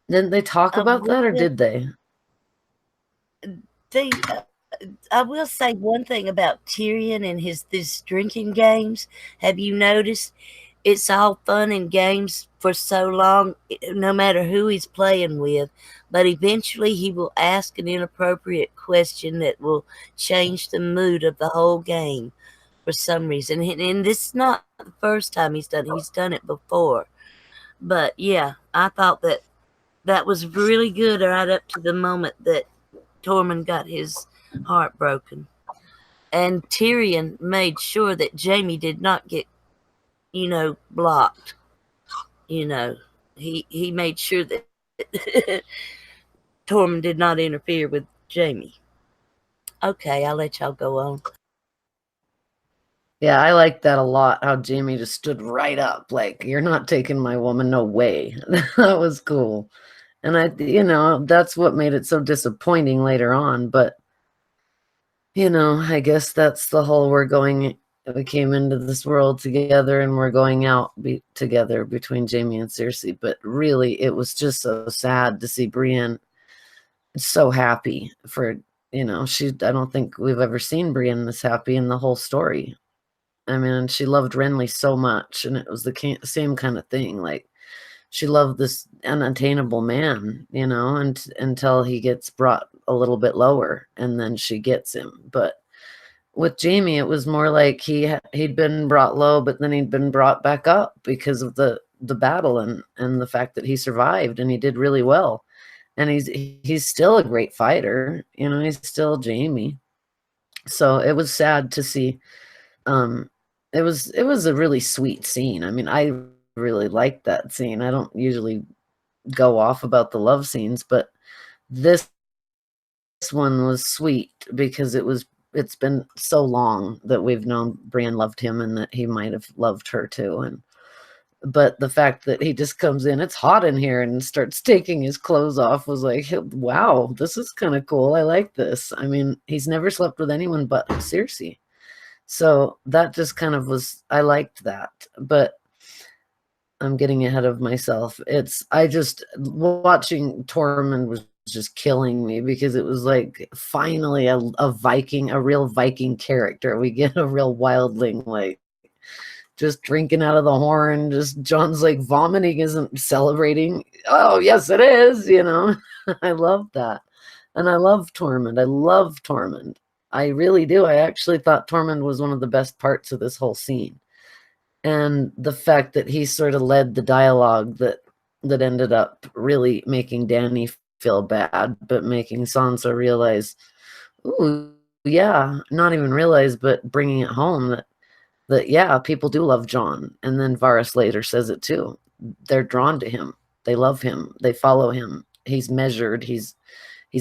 didn't they talk about that, or did they? I will say one thing about Tyrion and these drinking games. Have you noticed? It's all fun and games for so long, no matter who he's playing with. But eventually, he will ask an inappropriate question that will change the mood of the whole game for some reason. And this is not the first time he's done it. He's done it before. But yeah, I thought that was really good right up to the moment that Tormund got his heart broken. And Tyrion made sure that Jaime did not get, blocked. He made sure that Tormund did not interfere with Jaime. Okay, I'll let y'all go on. Yeah, I like that a lot, how Jaime just stood right up, like, you're not taking my woman, no way. That was cool. And that's what made it so disappointing later on. But, I guess that's the whole we came into this world together and we're going out together between Jaime and Cersei. But really, it was just so sad to see Brienne so happy for, I don't think we've ever seen Brienne this happy in the whole story. I mean, she loved Renly so much, and it was the same kind of thing. Like, she loved this unattainable man, and until he gets brought a little bit lower, and then she gets him. But with Jaime, it was more like he'd been brought low, but then he'd been brought back up because of the battle and the fact that he survived, and he did really well. And he's still a great fighter, he's still Jaime. So it was sad to see. It was a really sweet scene. I mean, I really liked that scene. I don't usually go off about the love scenes, but this one was sweet because it's been so long that we've known Brienne loved him and that he might have loved her too. But the fact that he just comes in, it's hot in here, and starts taking his clothes off was like, wow, this is kind of cool. I like this. I mean, he's never slept with anyone but Cersei. So that just kind of I liked that, but I'm getting ahead of myself. Watching Tormund was just killing me because it was like finally a Viking, a real Viking character. We get a real wildling, like just drinking out of the horn. Just John's like vomiting isn't celebrating. Oh, yes, it is. I love that. And I love Tormund. I love Tormund. I really do. I actually thought Tormund was one of the best parts of this whole scene. And the fact that he sort of led the dialogue that ended up really making Dany feel bad, but making Sansa realize, ooh, yeah, not even realize, but bringing it home that yeah, people do love Jon. And then Varys later says it too. They're drawn to him. They love him. They follow him. He's measured. He's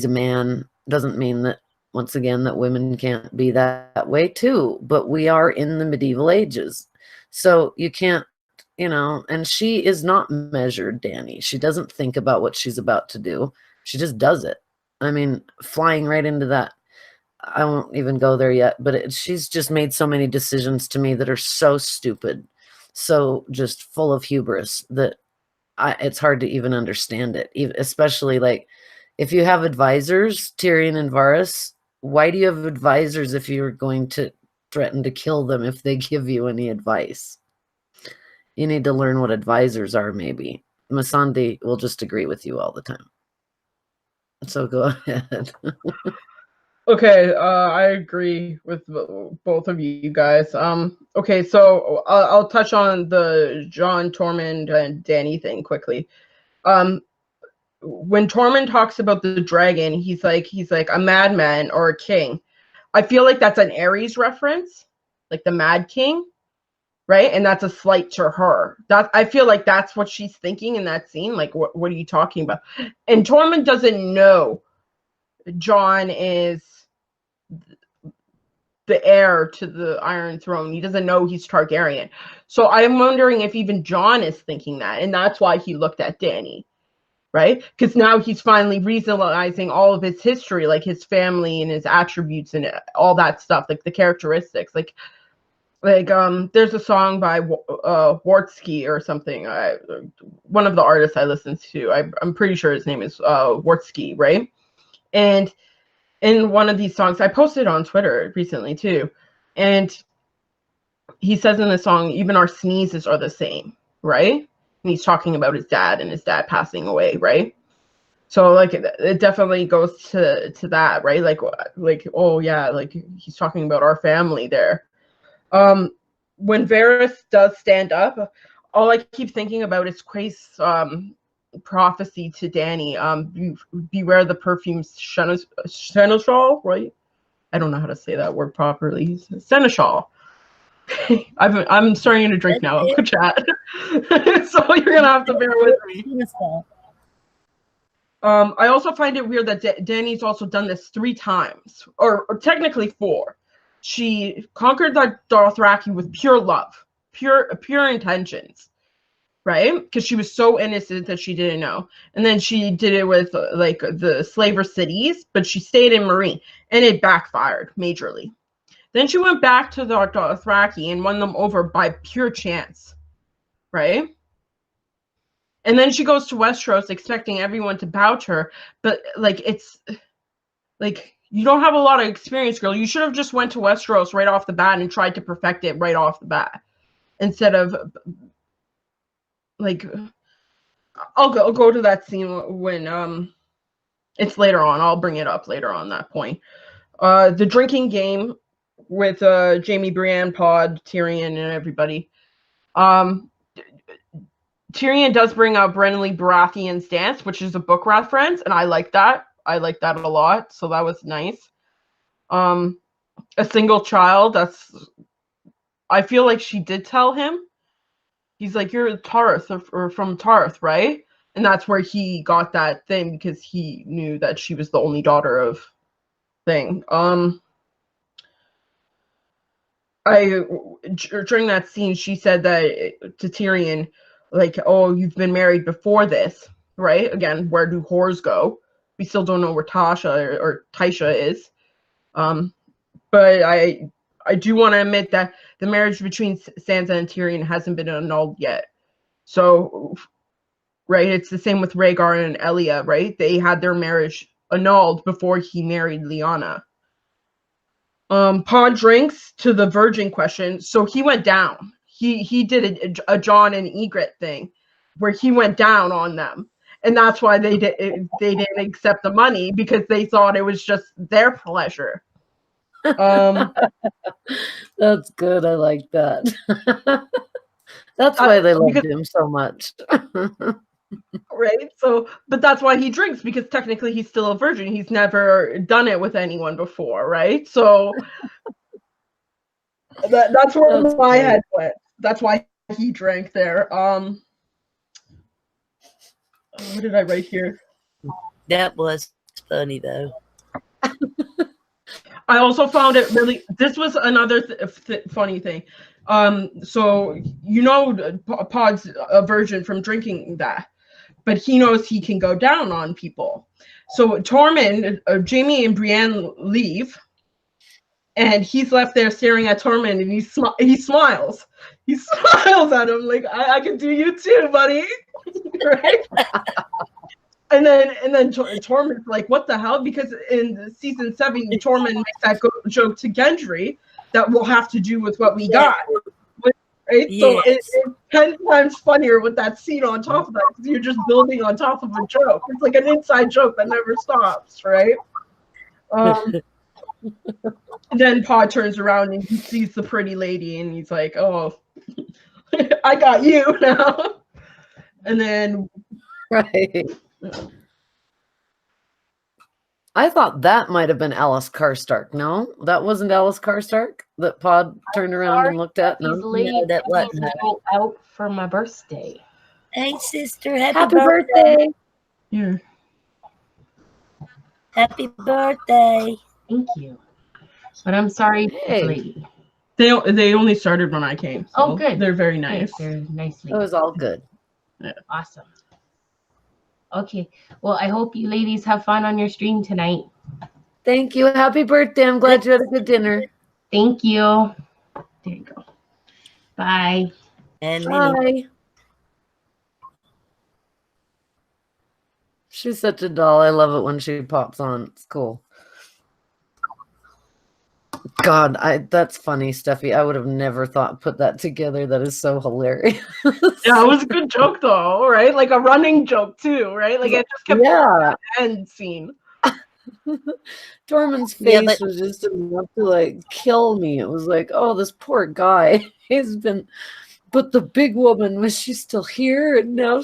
a man. Doesn't mean that, once again, that women can't be that way too. But we are in the medieval ages. So you can't, and she is not measured, Dany. She doesn't think about what she's about to do. She just does it. I mean, flying right into that. I won't even go there yet, but she's just made so many decisions to me that are so stupid, so just full of hubris that it's hard to even understand it. Especially like if you have advisors, Tyrion and Varys, why do you have advisors if you're going to threaten to kill them if they give you any advice? You need to learn what advisors are, maybe. Masandi will just agree with you all the time. So go ahead. Okay, I agree with both of you guys. Okay, so I'll touch on the Jon, Tormund, and Dany thing quickly. When Tormund talks about the dragon, he's like a madman or a king. I feel like that's an Ares reference, like the Mad King, right? And that's a slight to her. I feel like that's what she's thinking in that scene. Like, what are you talking about? And Tormund doesn't know Jon is the heir to the Iron Throne. He doesn't know he's Targaryen. So I'm wondering if even Jon is thinking that, and that's why he looked at Dany, right? Because now he's finally realizing all of his history, like his family and his attributes and all that stuff, like the characteristics. Like, Like there's a song by Wartsky or something. One of the artists I listen to. I'm pretty sure his name is Wartsky, right? And in one of these songs, I posted on Twitter recently too, and he says in the song, even our sneezes are the same, right? And he's talking about his dad and his dad passing away, right? So like it definitely goes to that, right? Like oh yeah, like he's talking about our family there. When Varys does stand up, all I keep thinking about is Quait's prophecy to Dany. Beware the perfume seneschal, right? I don't know how to say that word properly. Seneschal. I'm starting to drink now. Chat. So you're gonna have to bear with me. I also find it weird that Dany's also done this 3 times, or technically 4. She conquered the Dothraki with pure love, pure intentions, right? Because she was so innocent that she didn't know. And then she did it with like the slaver cities, but she stayed in Marine, and it backfired majorly. Then she went back to the Dothraki and won them over by pure chance, right? And then she goes to Westeros expecting everyone to bow to her, but like it's like you don't have a lot of experience, girl. You should have just went to Westeros right off the bat and tried to perfect it right off the bat, instead of like I'll go to that scene when it's later on. I'll bring it up later on that point. The drinking game with Jaime, Brienne, Pod, Tyrion, and everybody. Tyrion does bring up Renly Baratheon's dance, which is a book reference, and I like that. I like that a lot, so that was nice. A single child, I feel like she did tell him. He's like, you're Tarth or from Tarth, right? And that's where he got that thing, because he knew that she was the only daughter of thing. During that scene, she said that to Tyrion, like, oh, you've been married before this, right? Again, where do whores go? We still don't know where Tasha or Tysha is. But I do want to admit that the marriage between Sansa and Tyrion hasn't been annulled yet. So, right, it's the same with Rhaegar and Elia, right? They had their marriage annulled before he married Lyanna. Pod drinks to the virgin question, so he went down. He did a Jon and Ygritte thing, where he went down on them, and that's why they didn't accept the money, because they thought it was just their pleasure. That's good. I like that. That's why they loved him so much. Right? So, but that's why he drinks, because technically he's still a virgin. He's never done it with anyone before, right? So that's where my head went. That's why he drank there. What did I write here? That was funny, though. I also found it really. This was another funny thing. So Pod's a virgin from drinking that, but he knows he can go down on people. So Tormund, Jaime and Brienne leave, and he's left there staring at Tormund, and he smiles. He smiles at him like, I can do you too, buddy. Right? And then Tormund's like, what the hell? Because in season 7, Tormund makes that joke to Gendry that will have to do with what we got. Right? Yes. So it's 10 times funnier with that scene on top of that, because you're just building on top of a joke. It's like an inside joke that never stops, right? Then Pod turns around and he sees the pretty lady, and he's like, oh, I got you now. And then right. I thought that might have been Alice Karstark. No, that wasn't Alice Karstark that Pod turned around and looked at. No, that wasn't go out for my birthday. Hey, sister, happy birthday! Yeah. Happy birthday! Thank you. But I'm sorry, lady. They only started when I came. So oh, good. They're very nice. They're nice. It was all good. Yeah. Awesome. Okay. Well, I hope you ladies have fun on your stream tonight. Thank you. Happy birthday. I'm glad you had a good dinner. Thank you. There you go. Bye. And you know, Bye. She's such a doll. I love it when she pops on. It's cool. God, that's funny, Steffi. I would have never put that together. That is so hilarious. Yeah, it was a good joke though, right? Like a running joke too, right? Like it just kept Yeah. end scene. Tormund's Yeah, face but was just enough to like kill me. It was like, oh, this poor guy. He's been, but the big woman, was she still here? And now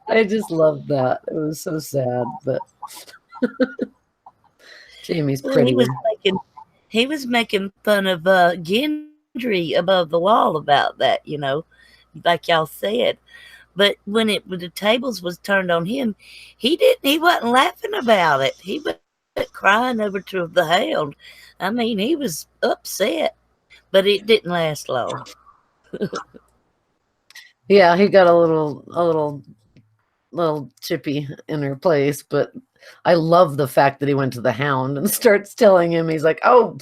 I just loved that. It was so sad, but Jaime's well, pretty. he was making fun of Gendry above the wall about that, you know, like y'all said. But when the tables was turned on him, he wasn't laughing about it. He was crying over to the Hound. I mean, he was upset, but it didn't last long. Yeah, he got a little chippy in her place, but I love the fact that he went to the Hound and starts telling him, he's like, oh,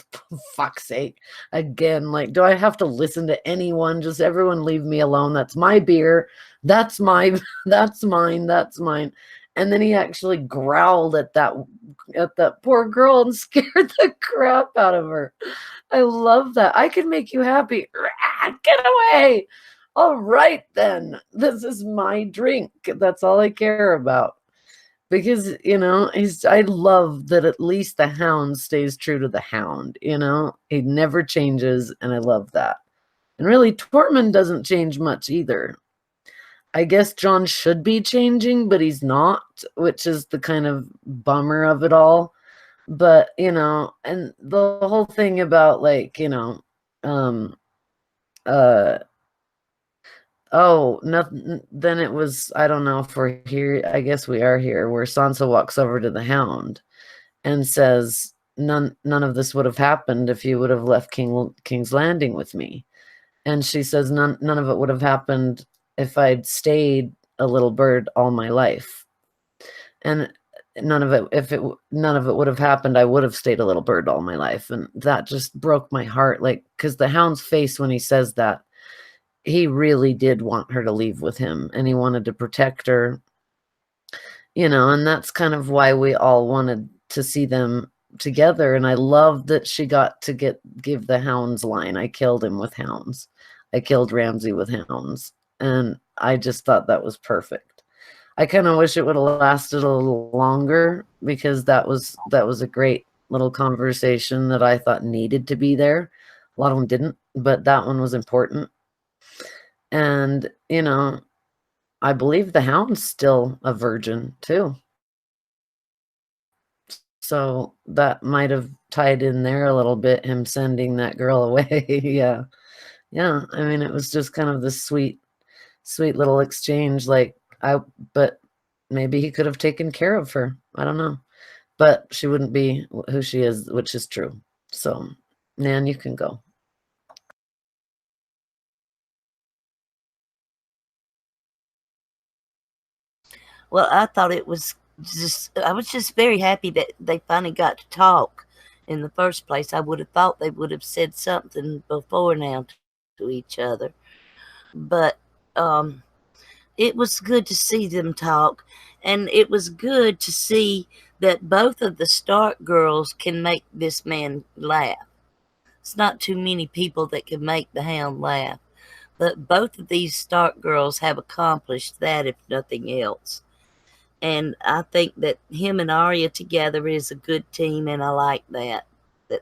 fuck's sake, again, like, do I have to listen to anyone? Just everyone leave me alone. That's my beer. That's mine. That's mine. And then he actually growled at that poor girl and scared the crap out of her. I love that. I can make you happy. Get away. All right, then. This is my drink. That's all I care about. Because, you know, I love that at least the Hound stays true to the Hound, you know? He never changes, and I love that. And really, Tormund doesn't change much either. I guess Jon should be changing, but he's not, which is the kind of bummer of it all. But, you know, and the whole thing about, like, you know, oh, nothing. Then it was, I don't know if we're here. I guess we are here, where Sansa walks over to the Hound and says, none of this would have happened if you would have left King's Landing with me. And she says, none of it would have happened if I'd stayed a little bird all my life. And none of it would have happened. I would have stayed a little bird all my life. And that just broke my heart. Like, because the Hound's face when he says that, he really did want her to leave with him, and he wanted to protect her, you know, and that's kind of why we all wanted to see them together. And I love that she got to give the Hounds line. I killed him with hounds. I killed Ramsay with hounds. And I just thought that was perfect. I kind of wish it would have lasted a little longer, because that was a great little conversation that I thought needed to be there. A lot of them didn't, but that one was important. And, you know, I believe the Hound's still a virgin too. So that might have tied in there a little bit, him sending that girl away. Yeah. Yeah. I mean, it was just kind of this sweet little exchange. Like, but maybe he could have taken care of her. I don't know. But she wouldn't be who she is, which is true. So, Nan, you can go. Well, I thought it was I was just very happy that they finally got to talk in the first place. I would have thought they would have said something before now to each other. But it was good to see them talk. And it was good to see that both of the Stark girls can make this man laugh. It's not too many people that can make the Hound laugh. But both of these Stark girls have accomplished that, if nothing else. And I think that him and Arya together is a good team, and I like that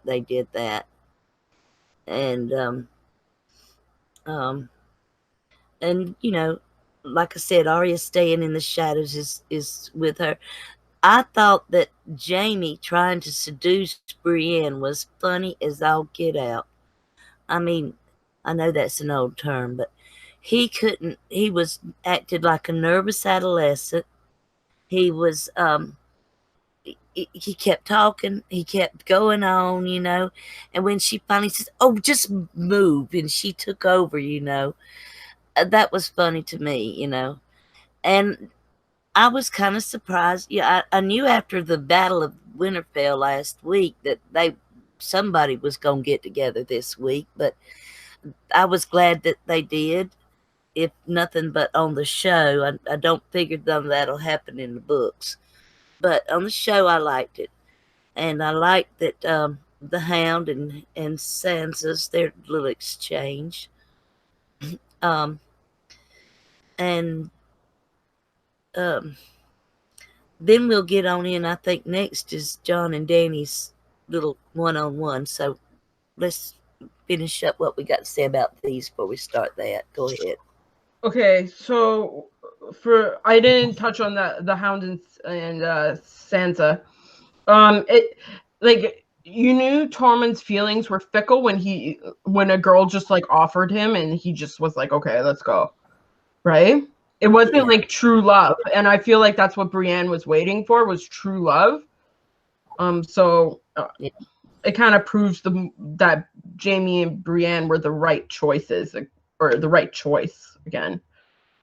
they did that. And you know, like I said, Arya staying in the shadows is with her. I thought that Jaime trying to seduce Brienne was funny as all get out. I mean, I know that's an old term, but he was acted like a nervous adolescent. He was he kept talking, he kept going on, you know, and when she finally says, oh, just move, and she took over, you know, that was funny to me, you know. And I was kind of surprised. Yeah, I knew after the Battle of Winterfell last week that somebody was going to get together this week, but I was glad that they did. If nothing but on the show, I don't figure that'll happen in the books. But on the show, I liked it. And I liked that the Hound and Sansa's, their little exchange. Um, and um, then we'll get on in. I think next is John and Danny's little one-on-one. So let's finish up what we got to say about these before we start that. Go ahead. Okay, so I didn't touch on the Hound and Sansa. It like you knew Tormund's feelings were fickle when a girl just like offered him and he just was like, okay, let's go, right? It wasn't like true love, and I feel like that's what Brienne was waiting for, was true love. So it kind of proves that Jaime and Brienne were the right choices, or the right choice again.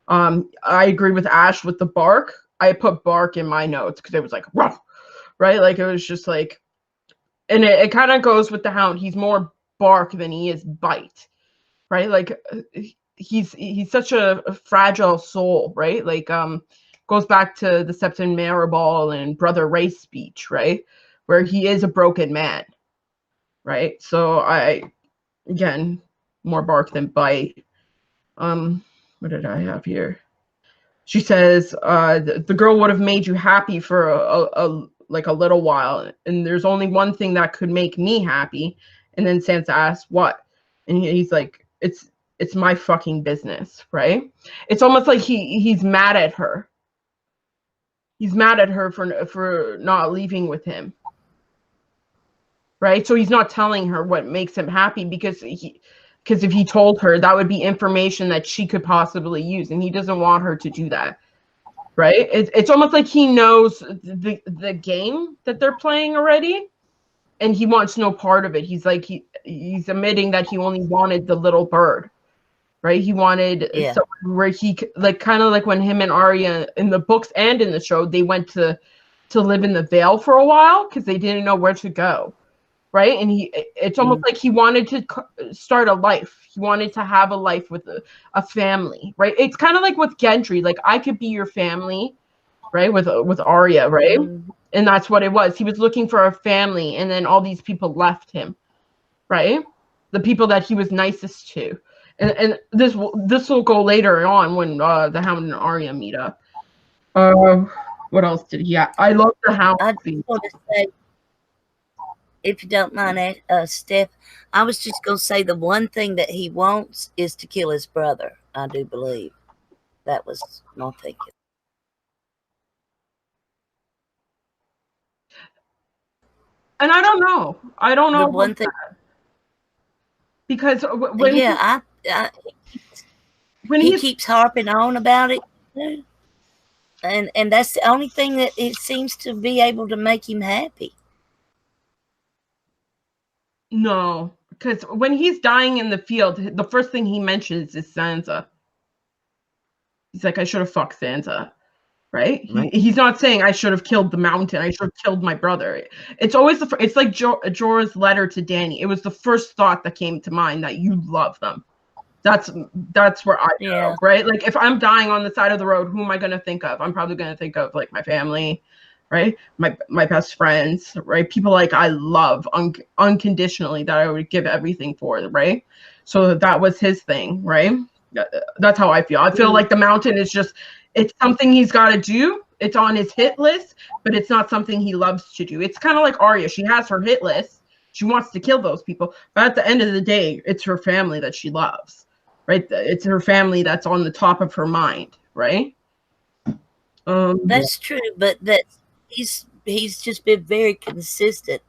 I agree with Ash with the bark. I put bark in my notes because it was like, rough, right? Like it was just like, and it kind of goes with the Hound. He's more bark than he is bite, right? Like he's such a fragile soul, right? Like goes back to the Septon Maribel and Brother Race speech, right? Where he is a broken man, right? So again, more bark than bite. What did I have here? She says, the girl would have made you happy for a little while, and there's only one thing that could make me happy. And then Sansa asks, what? And he's like, it's my fucking business, right? It's almost like he's mad at her. He's mad at her for not leaving with him, right? So he's not telling her what makes him happy, because if he told her, that would be information that she could possibly use, and he doesn't want her to do that, right? It's almost like he knows the game that they're playing already, and he wants no part of it. He's like he's admitting that he only wanted the little bird, right? He wanted someone where he like, kind of like when him and Arya in the books and in the show, they went to live in the Vale for a while because they didn't know where to go, right? And it's almost like he wanted to start a life. He wanted to have a life with a family, right? It's kind of like with Gendry, like, I could be your family, right? With Arya, right? And that's what it was. He was looking for a family, and then all these people left him, right? The people that he was nicest to. And this will go later on when the Hound and Arya meet up. What else did he have? I love the Hound. I just want to say, if you don't mind, Steph, I was just going to say the one thing that he wants is to kill his brother. I do believe that was my thinking. And I don't know. The one thing, because when he keeps harping on about it, and that's the only thing that it seems to be able to make him happy. No, because when he's dying in the field, the first thing he mentions is Sansa. He's like, I should have fucked Sansa, right? He's not saying I should have killed the mountain. I should have killed my brother. It's always it's like Jorah's letter to Dany. It was the first thought that came to mind, that you love them. That's where I go, right? Like, if I'm dying on the side of the road, who am I going to think of? I'm probably going to think of like my family, right? My best friends, right? People like I love unconditionally, that I would give everything for, right? So that was his thing, right? That's how I feel. I feel like the mountain is just, it's something he's got to do. It's on his hit list, but it's not something he loves to do. It's kind of like Arya. She has her hit list. She wants to kill those people, but at the end of the day, it's her family that she loves, right? It's her family that's on the top of her mind, right? That's true, but he's just been very consistent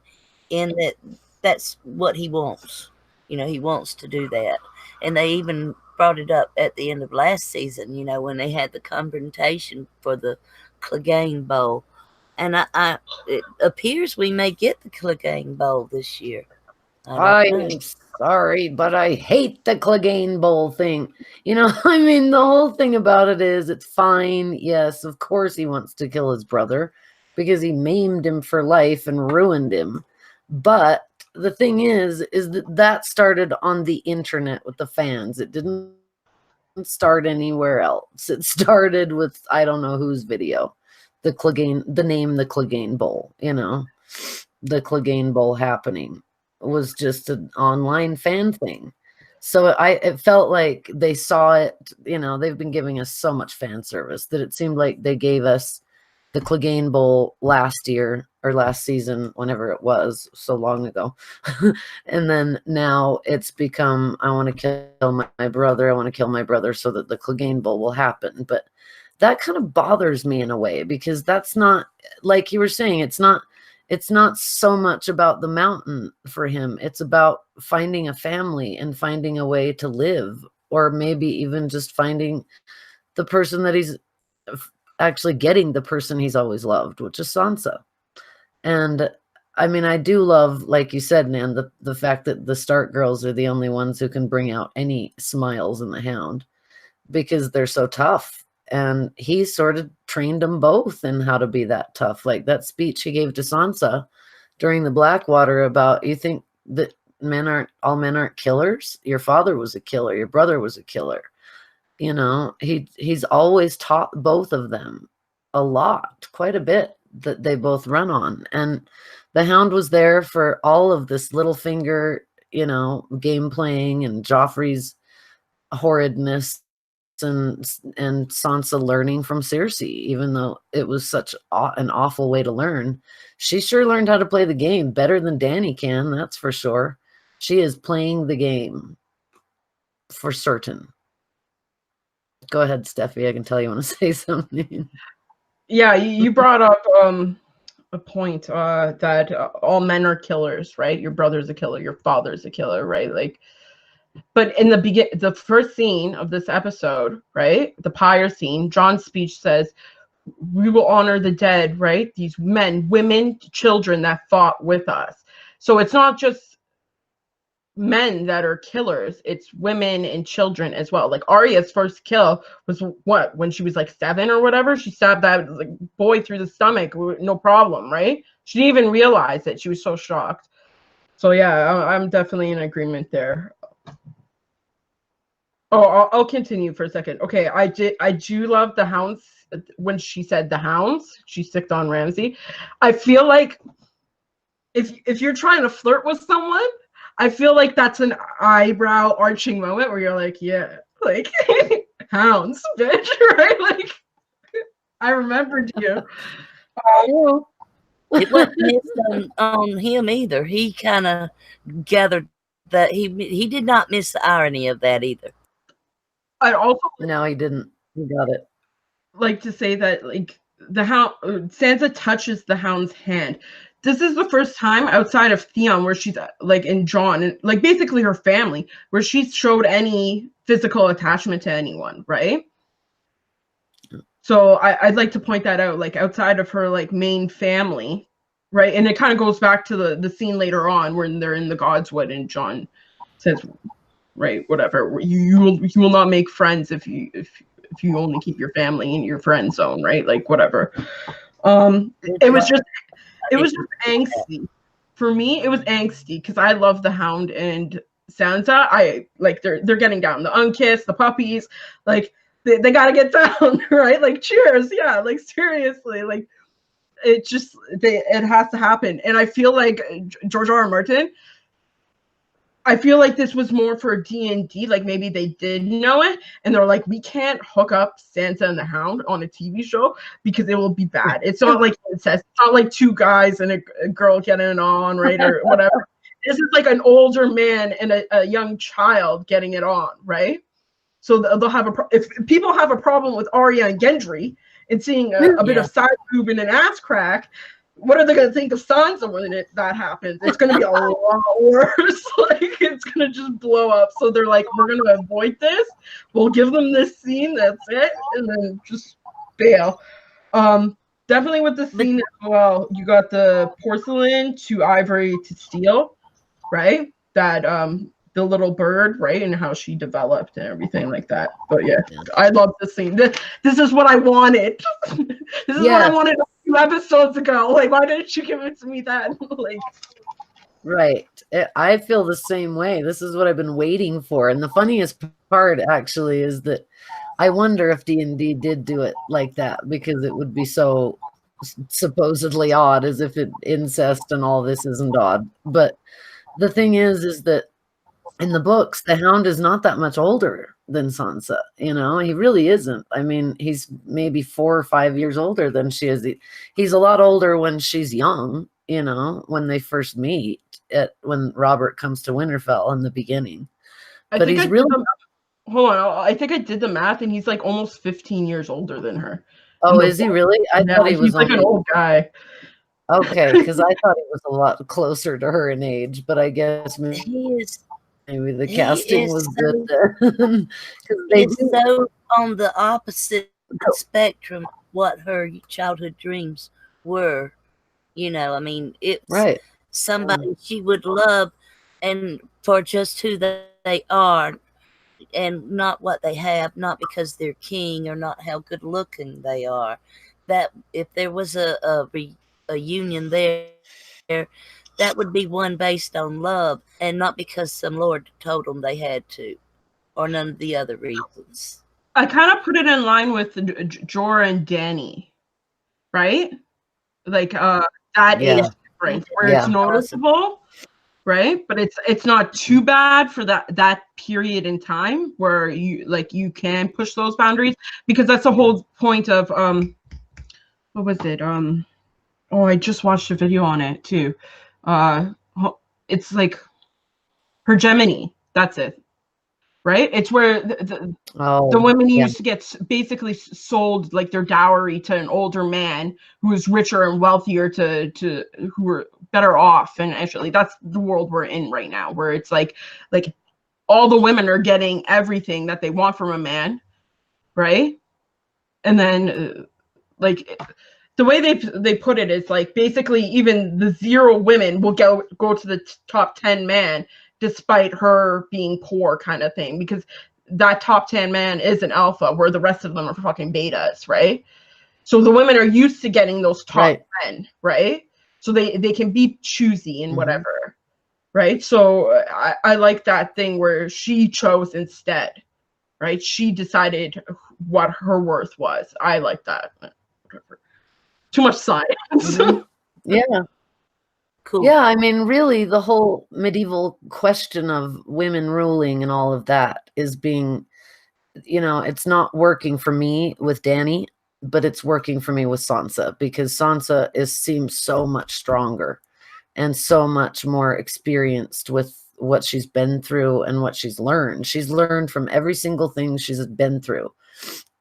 in that. That's what he wants. He wants to do that, and they even brought it up at the end of last season. When they had the confrontation for the Clegane Bowl, and it appears we may get the Clegane Bowl this year. I'm sorry, but I hate the Clegane Bowl thing. I mean, the whole thing about it is, it's fine. Yes, of course he wants to kill his brother because he maimed him for life and ruined him. But the thing is that started on the internet with the fans. It didn't start anywhere else. It started with I don't know whose video. The name the Clegane Bowl, the Clegane Bowl happening was just an online fan thing. So it felt like they saw it, they've been giving us so much fan service that it seemed like they gave us the Clegane Bowl last year or last season, whenever it was, so long ago. And then now it's become, I want to kill my brother. I want to kill my brother so that the Clegane Bowl will happen. But that kind of bothers me in a way, because that's not, like you were saying, it's not so much about the mountain for him. It's about finding a family and finding a way to live, or maybe even just finding the person that he's actually getting, the person he's always loved, which is Sansa. And I mean, I do love, like you said, Nan, the fact that the Stark girls are the only ones who can bring out any smiles in the Hound, because they're so tough. And he sort of trained them both in how to be that tough. Like that speech he gave to Sansa during the Blackwater about, you think that all men aren't killers? Your father was a killer. Your brother was a killer. He's always taught both of them a lot, quite a bit, that they both run on. And the Hound was there for all of this Littlefinger, game playing and Joffrey's horridness and Sansa learning from Cersei, even though it was such an awful way to learn. She sure learned how to play the game better than Dany can, that's for sure. She is playing the game for certain. Go ahead, Steffi. I can tell you want to say something. Yeah, you brought up a point that all men are killers, right? Your brother's a killer, your father's a killer, right? Like, but in the first scene of this episode, right, the pyre scene, Jon's speech says, "We will honor the dead," right? These men, women, children that fought with us. So it's not just men that are killers, it's women and children as well. Like Arya's first kill was when she was like 7 or whatever. She stabbed that boy through the stomach, no problem, right? She didn't even realize it. She was so shocked. So yeah, I'm definitely in agreement there. Oh, I'll continue for a second. Okay, I do love the Hounds. When she said the Hounds, she sticked on Ramsay. I feel like if you're trying to flirt with someone, I feel like that's an eyebrow arching moment where you're like, yeah, like Hounds, bitch, right? Like, I remembered you. It wasn't missed on him either. He kind of gathered that he did not miss the irony of that either. I also No, he didn't. He got it. Like to say that like the Hound, Sansa touches the Hound's hand. This is the first time outside of Theon where she's like in Jon and like basically her family where she's showed any physical attachment to anyone, right? So I'd like to point that out, like outside of her like main family, right? And it kind of goes back to the scene later on when they're in the Godswood and Jon says, right, whatever, you will not make friends if you only keep your family in your friend zone, right? Like whatever. It was just angsty. For me, it was angsty because I love the Hound and Sansa. I like they're getting down. The Unkissed, the puppies, like they gotta get down, right? Like cheers, yeah, like seriously, like it has to happen. And I feel like George R.R. Martin, I feel like this was more for D&D, like maybe they did know it, and they're like, we can't hook up Sansa and the Hound on a TV show because it will be bad. It's not like it says, it's not like two guys and a girl getting on, right, or whatever. This is like an older man and a young child getting it on, right? So they'll have if people have a problem with Arya and Gendry and seeing a bit of side boob and an ass crack, what are they going to think of Sansa when that happens? It's going to be a lot worse. Like, it's going to just blow up. So they're like, we're going to avoid this. We'll give them this scene. That's it. And then just bail. Definitely with the scene as well, you got the porcelain to ivory to steel, right? That, the little bird, right? And how she developed and everything like that. But yeah, I love this scene. This is what I wanted. This is what I wanted 2 episodes ago. Like, why didn't you give it to me then? Like, Right. I feel the same way. This is what I've been waiting for. And the funniest part actually is that I wonder if D&D did do it like that, because it would be so supposedly odd, as if incest and all this isn't odd. But the thing is that in the books, the Hound is not that much older than Sansa. He really isn't. I mean, he's maybe 4 or 5 years older than she is. He's a lot older when she's young, when they first meet, when Robert comes to Winterfell in the beginning. But he's really... Hold on, I think I did the math, and he's like almost 15 years older than her. Oh, is he really? I thought he was like an old guy. Okay, because I thought he was a lot closer to her in age, but I guess He is. maybe the casting was good so, there. It's so on the opposite spectrum of what her childhood dreams were. I mean, it's right. somebody she would love, and for just who they are, and not what they have, not because they're king or not how good looking they are. That if there was a union there, that would be one based on love, and not because some lord told them they had to, or none of the other reasons. I kind of put it in line with Jorah and Dany, right? Like that age difference, where it's noticeable, right? But it's not too bad for that period in time where you can push those boundaries, because that's the whole point of what was it? Oh, I just watched a video on it too. It's like hegemony. That's it, right? It's where the women used to get basically sold like their dowry to an older man who was richer and wealthier to who were better off. And actually, that's the world we're in right now, where it's like all the women are getting everything that they want from a man, right? And then the way they put it is like basically even the 0 women will go to the top 10 man despite her being poor, kind of thing, because that top 10 man is an alpha where the rest of them are fucking betas, right? So the women are used to getting those top 10, right? So they can be choosy and whatever, right? So I like that thing where she chose instead, right? She decided what her worth was. I like that. Whatever. Too much science. Yeah. Cool. Yeah, I mean, really, the whole medieval question of women ruling and all of that is being, it's not working for me with Dany, but it's working for me with Sansa, because Sansa seems so much stronger and so much more experienced with what she's been through and what she's learned. She's learned from every single thing she's been through.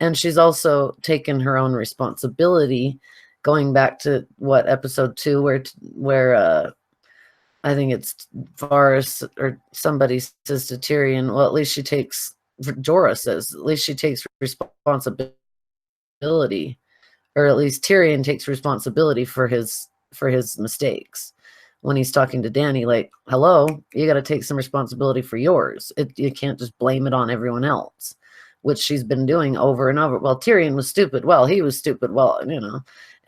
And she's also taken her own responsibility, going back to episode 2, where I think it's Varys or somebody says to Tyrion, well, at least she takes, Jorah says, at least she takes responsibility, or at least Tyrion takes responsibility for his mistakes. When he's talking to Dany, like, hello, you got to take some responsibility for yours. You can't just blame it on everyone else, which she's been doing over and over. Well, Tyrion was stupid. Well, he was stupid. Well,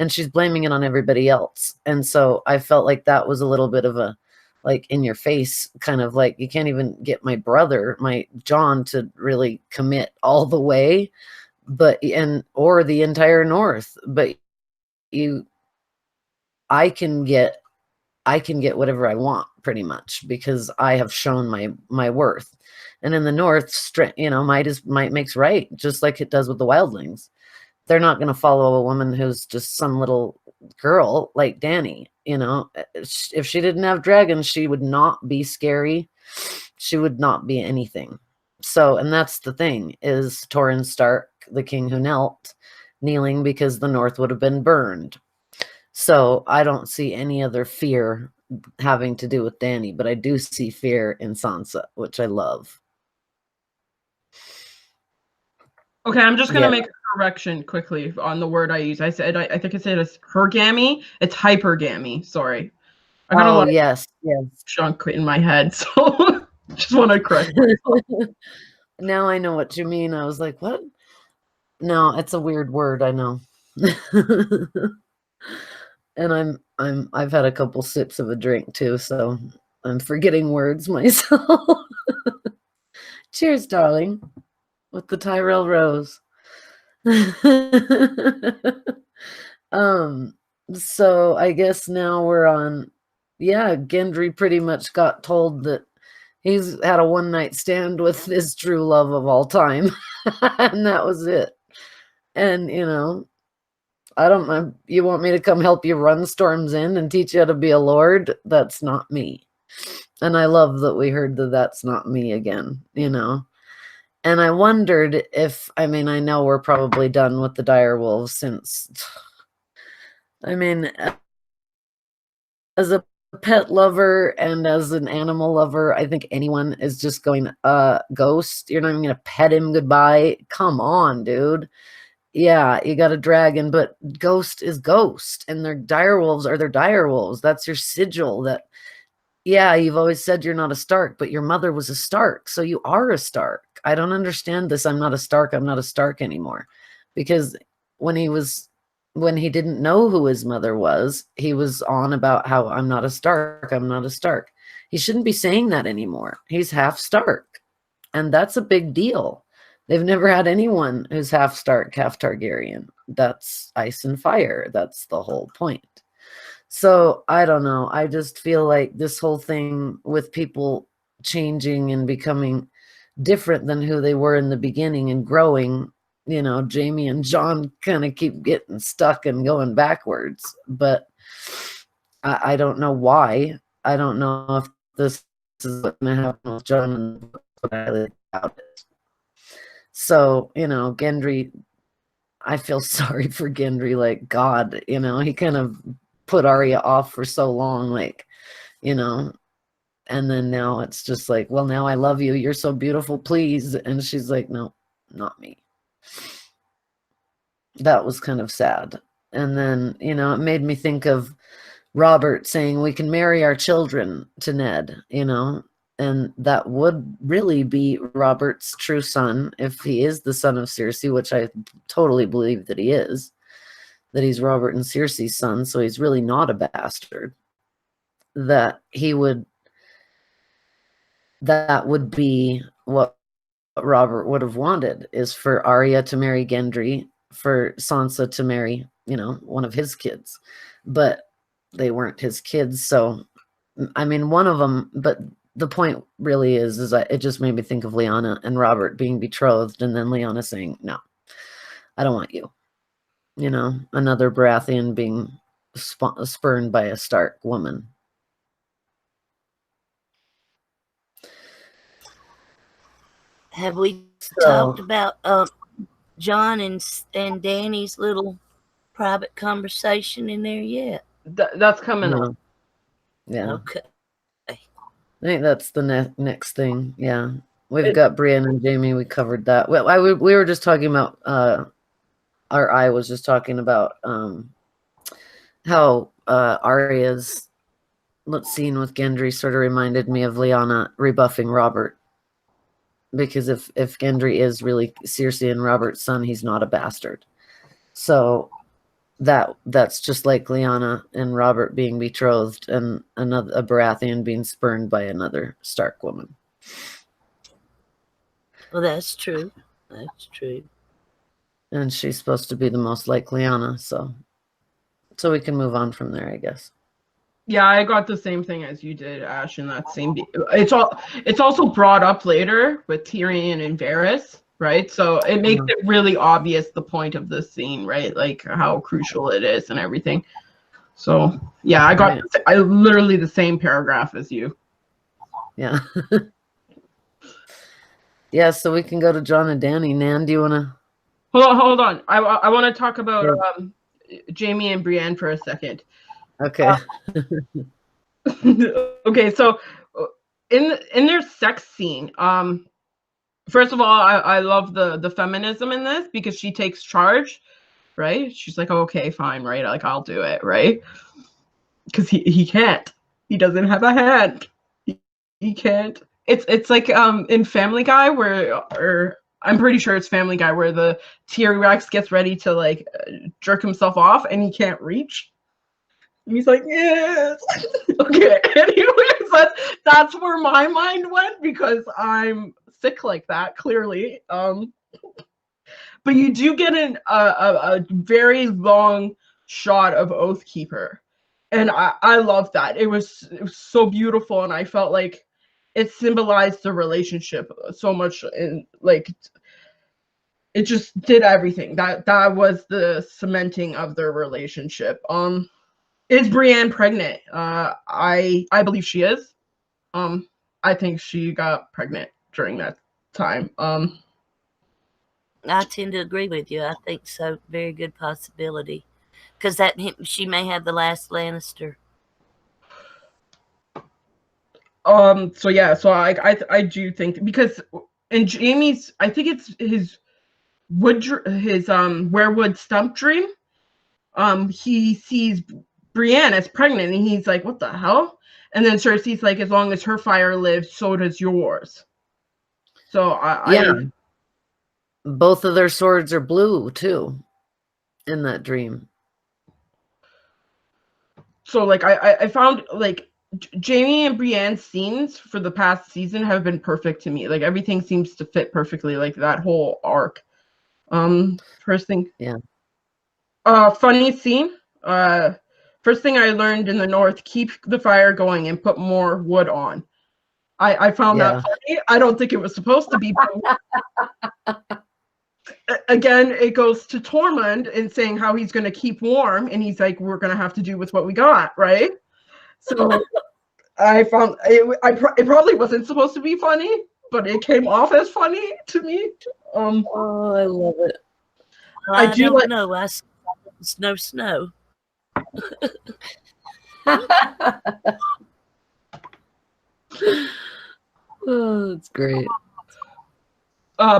and she's blaming it on everybody else. And so I felt like that was a little bit of a, like, in your face, kind of like, you can't even get my brother, my Jon, to really commit all the way, or the entire North. But I can get whatever I want, pretty much, because I have shown my worth. And in the North, might makes right, just like it does with the wildlings. They're not going to follow a woman who's just some little girl like Dany. If she didn't have dragons, she would not be scary. She would not be anything. So, and that's the thing, is Torrhen Stark, the king who knelt, kneeling because the North would have been burned. So I don't see any other fear having to do with Dany, but I do see fear in Sansa, which I love. Okay, I'm just gonna make a correction quickly on the word I use. I think I said it's hergamy. It's hypergamy. Sorry, I got a lot of junk in my head, so just want to correct myself. Now I know what you mean. I was like, what? No, it's a weird word. I know. And I've had a couple sips of a drink too, so I'm forgetting words myself. Cheers, darling, with the Tyrell Rose. So I guess now we're on, yeah, Gendry pretty much got told that he's had a one-night stand with his true love of all time. And that was it. And, you know, I don't know. You want me to come help you run Storm's End and teach you how to be a lord? That's not me. And I love that we heard that that's not me again, you know. And I wondered if, I mean, I know we're probably done with the direwolves since, I mean, as a pet lover and as an animal lover, I think anyone is just going, Ghost, you're not even going to pet him goodbye. Come on, dude. Yeah, you got a dragon, but Ghost is Ghost, and their direwolves are their direwolves. That's your sigil. That, yeah, you've always said you're not a Stark, but your mother was a Stark, so you are a Stark. I don't understand this. I'm not a Stark. I'm not a Stark anymore, because when he didn't know who his mother was, he was on about how I'm not a Stark. I'm not a Stark. He shouldn't be saying that anymore. He's half Stark, and that's a big deal. They've never had anyone who's half Stark, half Targaryen. That's ice and fire. That's the whole point. So I don't know. I just feel like this whole thing with people changing and becoming different than who they were in the beginning and growing, you know, Jaime and Jon kind of keep getting stuck and going backwards. But I don't know why. I don't know if this is what's going to happen with Jon and what I like about it. So, you know, Gendry, I feel sorry for Gendry, like, God, you know, he kind of put Arya off for so long, like, you know, and then now it's just like, well, now I love you. You're so beautiful, please. And she's like, no, not me. That was kind of sad. And then, you know, it made me think of Robert saying, we can marry our children to Ned, you know, and that would really be Robert's true son if he is the son of Cersei, which I totally believe that he is, that he's Robert and Cersei's son, so he's really not a bastard. That would be what Robert would have wanted, is for Arya to marry Gendry, for Sansa to marry, you know, one of his kids. But they weren't his kids, so, I mean, one of them, but the point really is that it just made me think of Lyanna and Robert being betrothed, and then Lyanna saying, no, I don't want you. You know, another Baratheon being spurned by a Stark woman. Have we talked about Jon and Dany's little private conversation in there yet? That's coming up. Yeah. Okay. I think that's the next thing. Yeah. We've got Brienne and Jaime. We covered that. Well, we were just talking about, I was just talking about how Arya's scene with Gendry sort of reminded me of Lyanna rebuffing Robert. Because if Gendry is really Cersei and Robert's son, he's not a bastard. So that's just like Lyanna and Robert being betrothed and a Baratheon being spurned by another Stark woman. Well, that's true. That's true. And she's supposed to be the most like Lyanna, so we can move on from there, I guess. Yeah, I got the same thing as you did, Ash, in that same. It's also brought up later with Tyrion and Varys, right? So it makes it really obvious the point of this scene, right? Like how crucial it is and everything. So yeah, I got I literally the same paragraph as you. Yeah. Yeah, so we can go to Jon and Dany. Nan, do you want to? Hold on. I want to talk about Jaime and Brienne for a second. Okay. Okay, so in their sex scene, first of all, I love the feminism in this because she takes charge, right? She's like, okay, fine, right? Like, I'll do it, right? Because he can't. He doesn't have a hand. He can't. It's like in Family Guy or I'm pretty sure it's Family Guy where the T-Rex gets ready to like jerk himself off and he can't reach. He's like, yes. Okay. Anyways, that's where my mind went because I'm sick like that, clearly. But you do get a very long shot of Oathkeeper. And I love that. It was so beautiful, and I felt like it symbolized the relationship so much, and like it just did everything. That was the cementing of their relationship. Is Brienne pregnant? I believe she is. I think she got pregnant during that time. I tend to agree with you. I think so. Very good possibility, because she may have the last Lannister. So yeah. So I do think, because in Jaime's, I think it's his werewood stump dream. He sees Brienne as pregnant, and he's like, "What the hell?" And then Cersei's like, "As long as her fire lives, so does yours." So both of their swords are blue too in that dream. So like I found like Jaime and Brienne's scenes for the past season have been perfect to me. Like everything seems to fit perfectly, like that whole arc. First thing. Yeah. Funny scene. First thing I learned in the North: keep the fire going and put more wood on. I found that funny. I don't think it was supposed to be. Again, it goes to Tormund and saying how he's going to keep warm, and he's like, "We're going to have to do with what we got," right? So I found it probably wasn't supposed to be funny, but it came off as funny to me. Oh, I love it. Well, I don't know. It's no snow. Oh, that's great.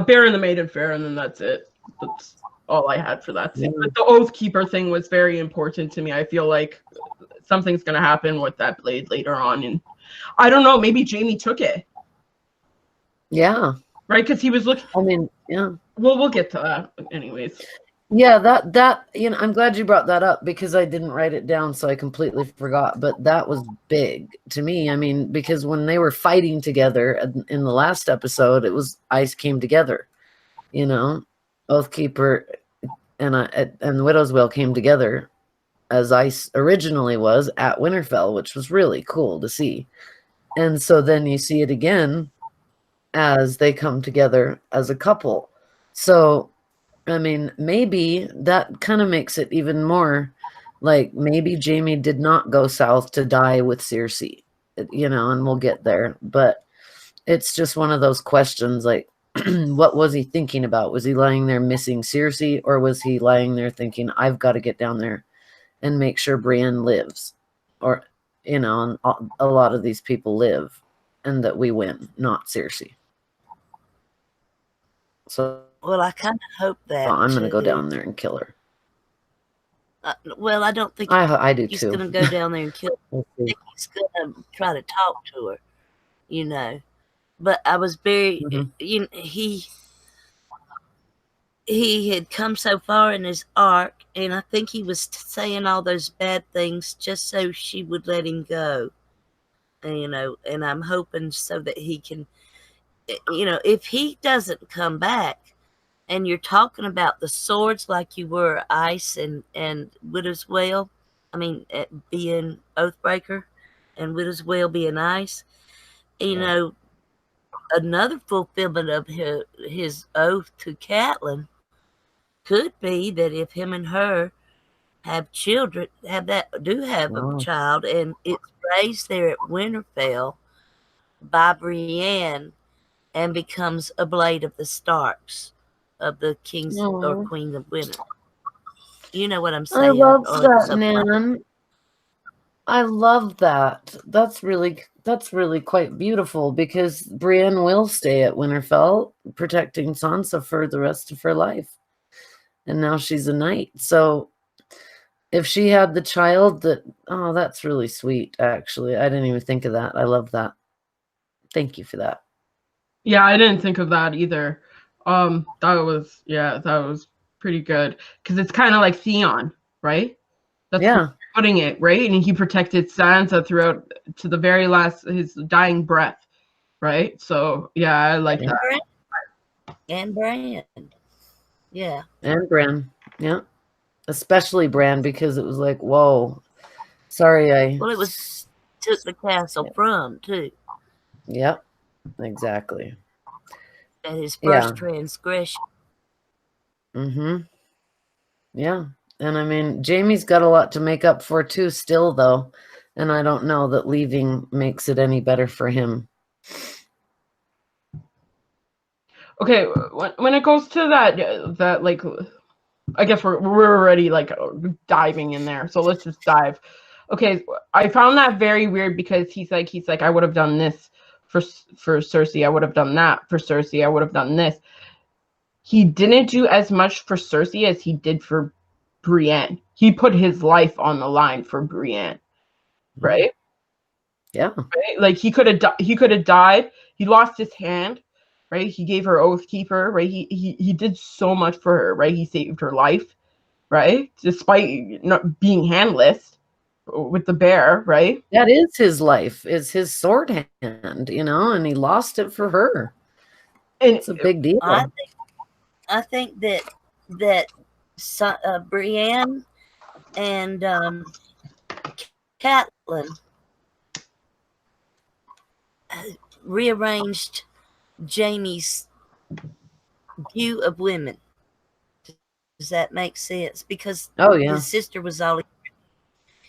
Bear and the Maiden Fair, and then that's it. That's all I had for that scene. But the Oathkeeper thing was very important to me. I feel like something's going to happen with that blade later on, and I don't know, maybe Jaime took it. Yeah. Right, because he was looking. I mean, yeah. Well, we'll get to that anyways. Yeah, that I'm glad you brought that up, because I didn't write it down, so I completely forgot. But that was big to me. I mean, because when they were fighting together in the last episode, it was ice came together. Oathkeeper and Widow's Wail came together as ice originally was at Winterfell, which was really cool to see. And so then you see it again as they come together as a couple. So I mean, maybe that kind of makes it even more like maybe Jaime did not go south to die with Cersei, and we'll get there. But it's just one of those questions, like, what was he thinking about? Was he lying there missing Cersei, or was he lying there thinking, I've got to get down there and make sure Brienne lives? Or, and a lot of these people live, and that we win, not Cersei. So... Well, I kind of hope that. I'm going to go down there and kill her. Well, I don't think I do he's too. going to go down there and kill her. I think he's going to try to talk to her, But I was very, he had come so far in his arc, and I think he was saying all those bad things just so she would let him go. And I'm hoping so that he can, if he doesn't come back, and you're talking about the swords like you were Ice and Widow's Wail, being Oathbreaker, and Widow's Wail being Ice, another fulfillment of his oath to Catelyn could be that if him and her have children, have a child, and it's raised there at Winterfell by Brienne and becomes a blade of the Starks, of the kings or queens of winter. You know what I'm saying? I love that, Nan. I love that. That's really quite beautiful, because Brienne will stay at Winterfell protecting Sansa for the rest of her life. And now she's a knight. So if she had the child that's really sweet, actually. I didn't even think of that. I love that. Thank you for that. Yeah, I didn't think of that either. That was pretty good, because it's kind of like Theon, right? That's Yeah. putting it, right? And he protected Sansa throughout to the very last, his dying breath, right? So yeah, I like Yeah. that. And Brian. Yeah. And Bran. Yeah. Especially Bran, because it was like, whoa. Sorry, Well, it was took the castle from too. Yep. Exactly. At his Yeah. first transgression. Mm-hmm. Yeah. And I mean, Jaime's got a lot to make up for too still, though. And I don't know that leaving makes it any better for him. Okay, when it goes to that like, I guess we're already like diving in there, so let's just dive. Okay, I found that very weird because he's like I would have done this for Cersei, I would have done that for Cersei, I would have done this. He didn't do as much for Cersei as he did for Brienne. He put his life on the line for Brienne, right? Yeah. Right? Like he could have died. He lost his hand, right? He gave her Oathkeeper, right? He did so much for her, right? He saved her life, right? Despite not being handless with the bear, right? That is his life, is his sword hand, and he lost it for her. And It's a big deal. I think that Brienne and Catelyn rearranged Jaime's view of women. Does that make sense? Because Oh, yeah. his sister was all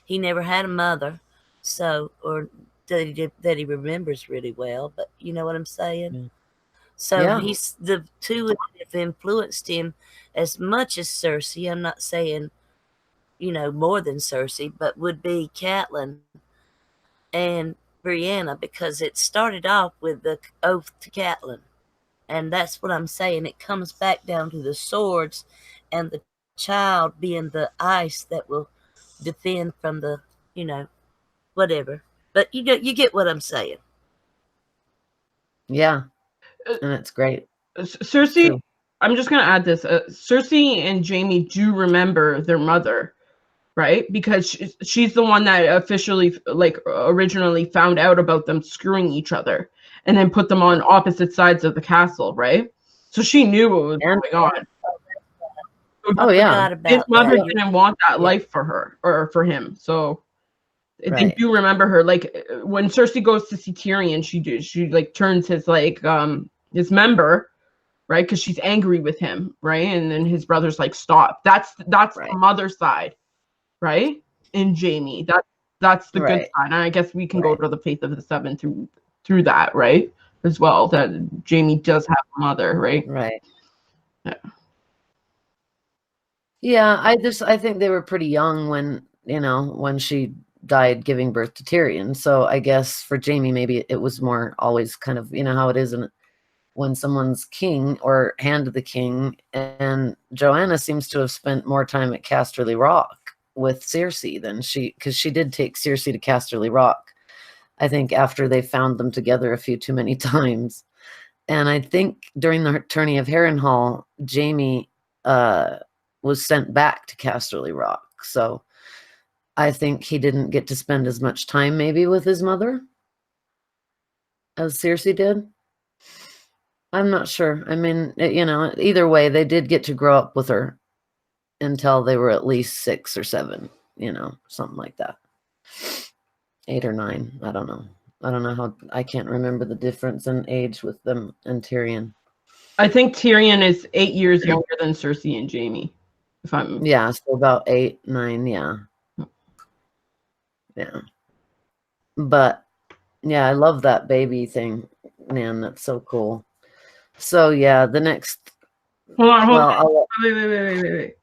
he never had a mother, so or that he remembers really well. But you know what I'm saying. Yeah. So Yeah. he's the two have influenced him as much as Cersei. I'm not saying, more than Cersei, but would be Catelyn and Brianna, because it started off with the oath to Catelyn. And that's what I'm saying. It comes back down to the swords and the child being the ice that will defend from the, whatever. But you get what I'm saying. Yeah. And it's great. Cersei, True. I'm just gonna add this. Cersei and Jaime do remember their mother, right? Because she's the one that officially, originally found out about them screwing each other, and then put them on opposite sides of the castle, right? So she knew what was going on. Oh, yeah. Forgot about His mother that. didn't want that life for her or for him, so they Right. do remember her. Like when Cersei goes to see Tyrion, she turns his member, right? Because she's angry with him, right? And then his brother's like, stop. That's Right. the mother side, right? In Jaime, that's the good side. And I guess we can go to the Faith of the Seven through that, right? As well, that Jaime does have a mother, right? Right. Yeah. Yeah, I think they were pretty young when she died giving birth to Tyrion. So I guess for Jaime, maybe it was more always kind of, how it is when someone's king or hand of the king. And Joanna seems to have spent more time at Casterly Rock with Cersei than because she did take Cersei to Casterly Rock, I think, after they found them together a few too many times. And I think during the tourney of Harrenhal, Jaime was sent back to Casterly Rock. So I think he didn't get to spend as much time maybe with his mother as Cersei did. I'm not sure. I mean, either way, they did get to grow up with her until they were at least 6 or 7, something like that. 8 or 9. I don't know. I can't remember the difference in age with them and Tyrion. I think Tyrion is 8 years younger than Cersei and Jaime. Yeah, so about 8, 9, yeah. Yeah. But yeah, I love that baby thing. Man, that's so cool. So yeah, the next Hold on. Wait.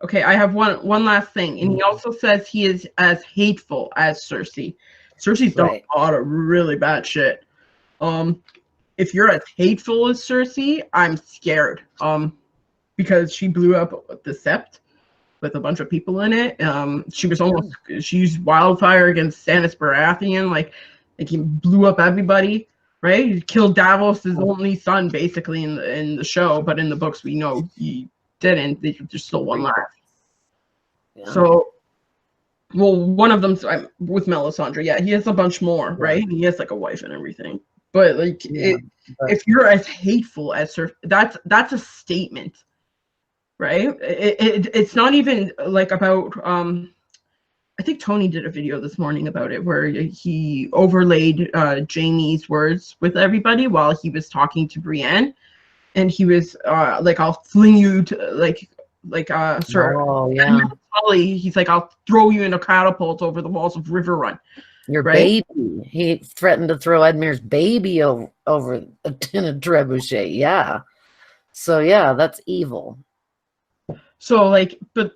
Okay, I have one last thing. And he also says he is as hateful as Cersei. Cersei's done a lot of really bad shit. If you're as hateful as Cersei, I'm scared. Because she blew up the Sept with a bunch of people in it. She used wildfire against Stannis Baratheon, like he blew up everybody, right? He killed Davos' only son, basically, in the show, but in the books we know he didn't. There's still one left. Yeah. So Well, one of them's with Melisandre. Yeah, he has a bunch more, right? He has like a wife and everything. But like, if you're as hateful as her, that's a statement, right? It's not even like about. I think Tony did a video this morning about it where he overlaid Jaime's words with everybody while he was talking to Brienne, and he was like, "I'll fling you to Sir." Oh yeah. He's like, "I'll throw you in a catapult over the walls of River Run." Your right? baby. He threatened to throw Edmure's baby over in a trebuchet. Yeah. So yeah, that's evil. So like, but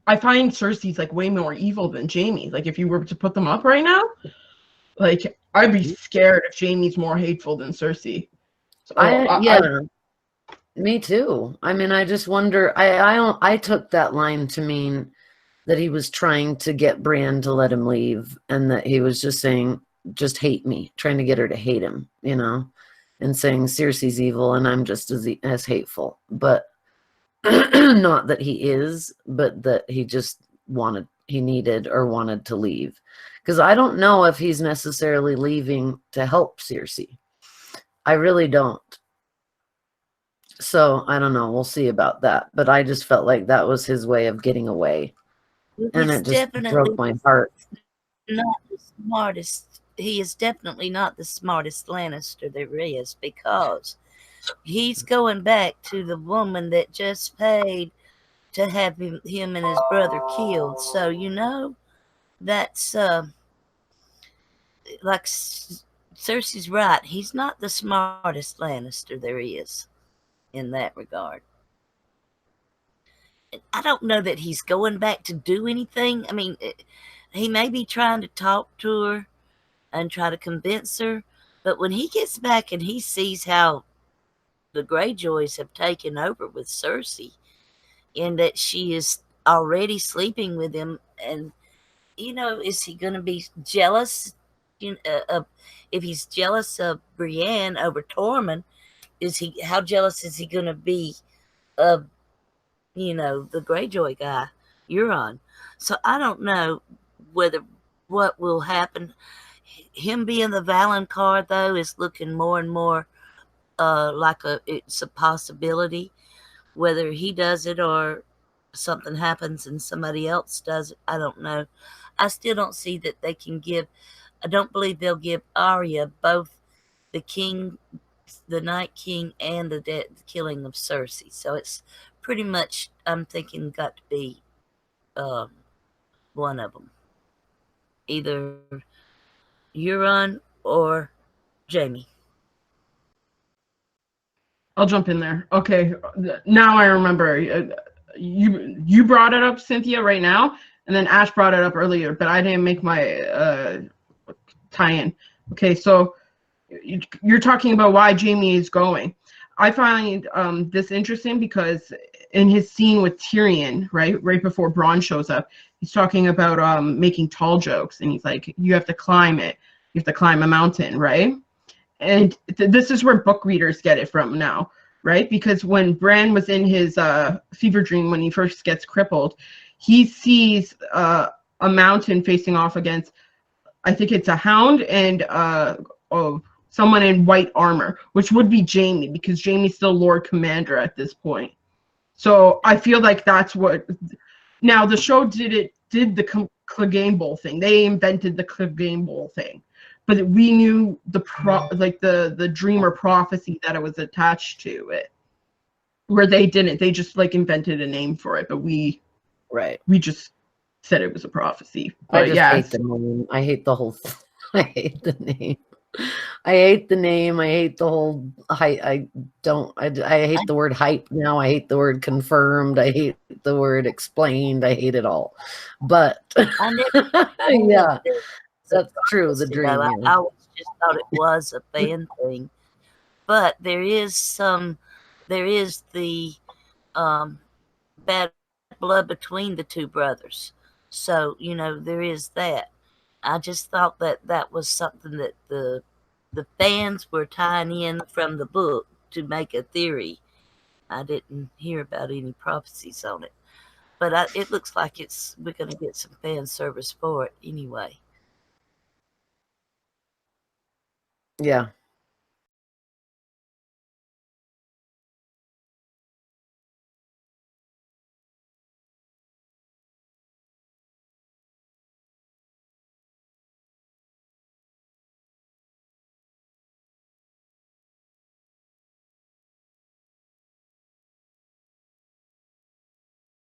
I find Cersei's like way more evil than Jaime. Like if you were to put them up right now, like I'd be scared if Jaime's more hateful than Cersei. So, me too. I mean, I just wonder. I took that line to mean that he was trying to get Brienne to let him leave, and that he was just saying, "Just hate me," trying to get her to hate him, and saying Cersei's evil and I'm just as hateful. But not that he is, but that he just needed or wanted to leave. Because I don't know if he's necessarily leaving to help Cersei. I really don't. So I don't know. We'll see about that. But I just felt like that was his way of getting away. And it just broke my heart. Not the smartest. He is definitely not the smartest Lannister there is, because he's going back to the woman that just paid to have him and his brother killed. So that's like Cersei's right. He's not the smartest Lannister there is in that regard. I don't know that he's going back to do anything. I mean, he may be trying to talk to her and try to convince her, but when he gets back and he sees how the Greyjoys have taken over with Cersei, and that she is already sleeping with him, and is he going to be jealous? If he's jealous of Brienne over Tormund, how jealous is he going to be of the Greyjoy guy, Euron? So I don't know what will happen. Him being the Valonqar, though, is looking more and more like it's a possibility. Whether he does it or something happens and somebody else does it, I don't know. I still don't see that they can give. I don't believe they'll give Arya both the king, the Night King, and the killing of Cersei. So it's pretty much, I'm thinking, got to be one of them, either Euron or Jaime. I'll jump in there. Okay, now I remember. You brought it up, Cynthia, right now, and then Ash brought it up earlier, but I didn't make my tie-in. Okay, so you're talking about why Jaime is going. I find this interesting because in his scene with Tyrion, right before Bronn shows up, he's talking about making tall jokes, and he's like, "You have to climb it. You have to climb a mountain," right? And this is where book readers get it from now, right? Because when Bran was in his fever dream, when he first gets crippled, he sees a mountain facing off against, I think it's a hound and someone in white armor, which would be Jaime, because Jaime's still Lord Commander at this point. So I feel like that's what. Now the show did the Clegane Bowl thing. They invented the Clegane Bowl thing. But we knew the dream or prophecy that it was attached to it, where they didn't. They just invented a name for it, but we just said it was a prophecy. But I just hate the name. I hate the whole. I hate the name. I hate the name. I hate the whole hype. I hate the word hype now. I hate the word confirmed. I hate the word explained. I hate it all. But yeah. That's true. The dream. I always just thought it was a fan thing, but there is the bad blood between the two brothers. So there is that. I just thought that was something that the fans were tying in from the book to make a theory. I didn't hear about any prophecies on it, but it looks like we're going to get some fan service for it anyway. Yeah.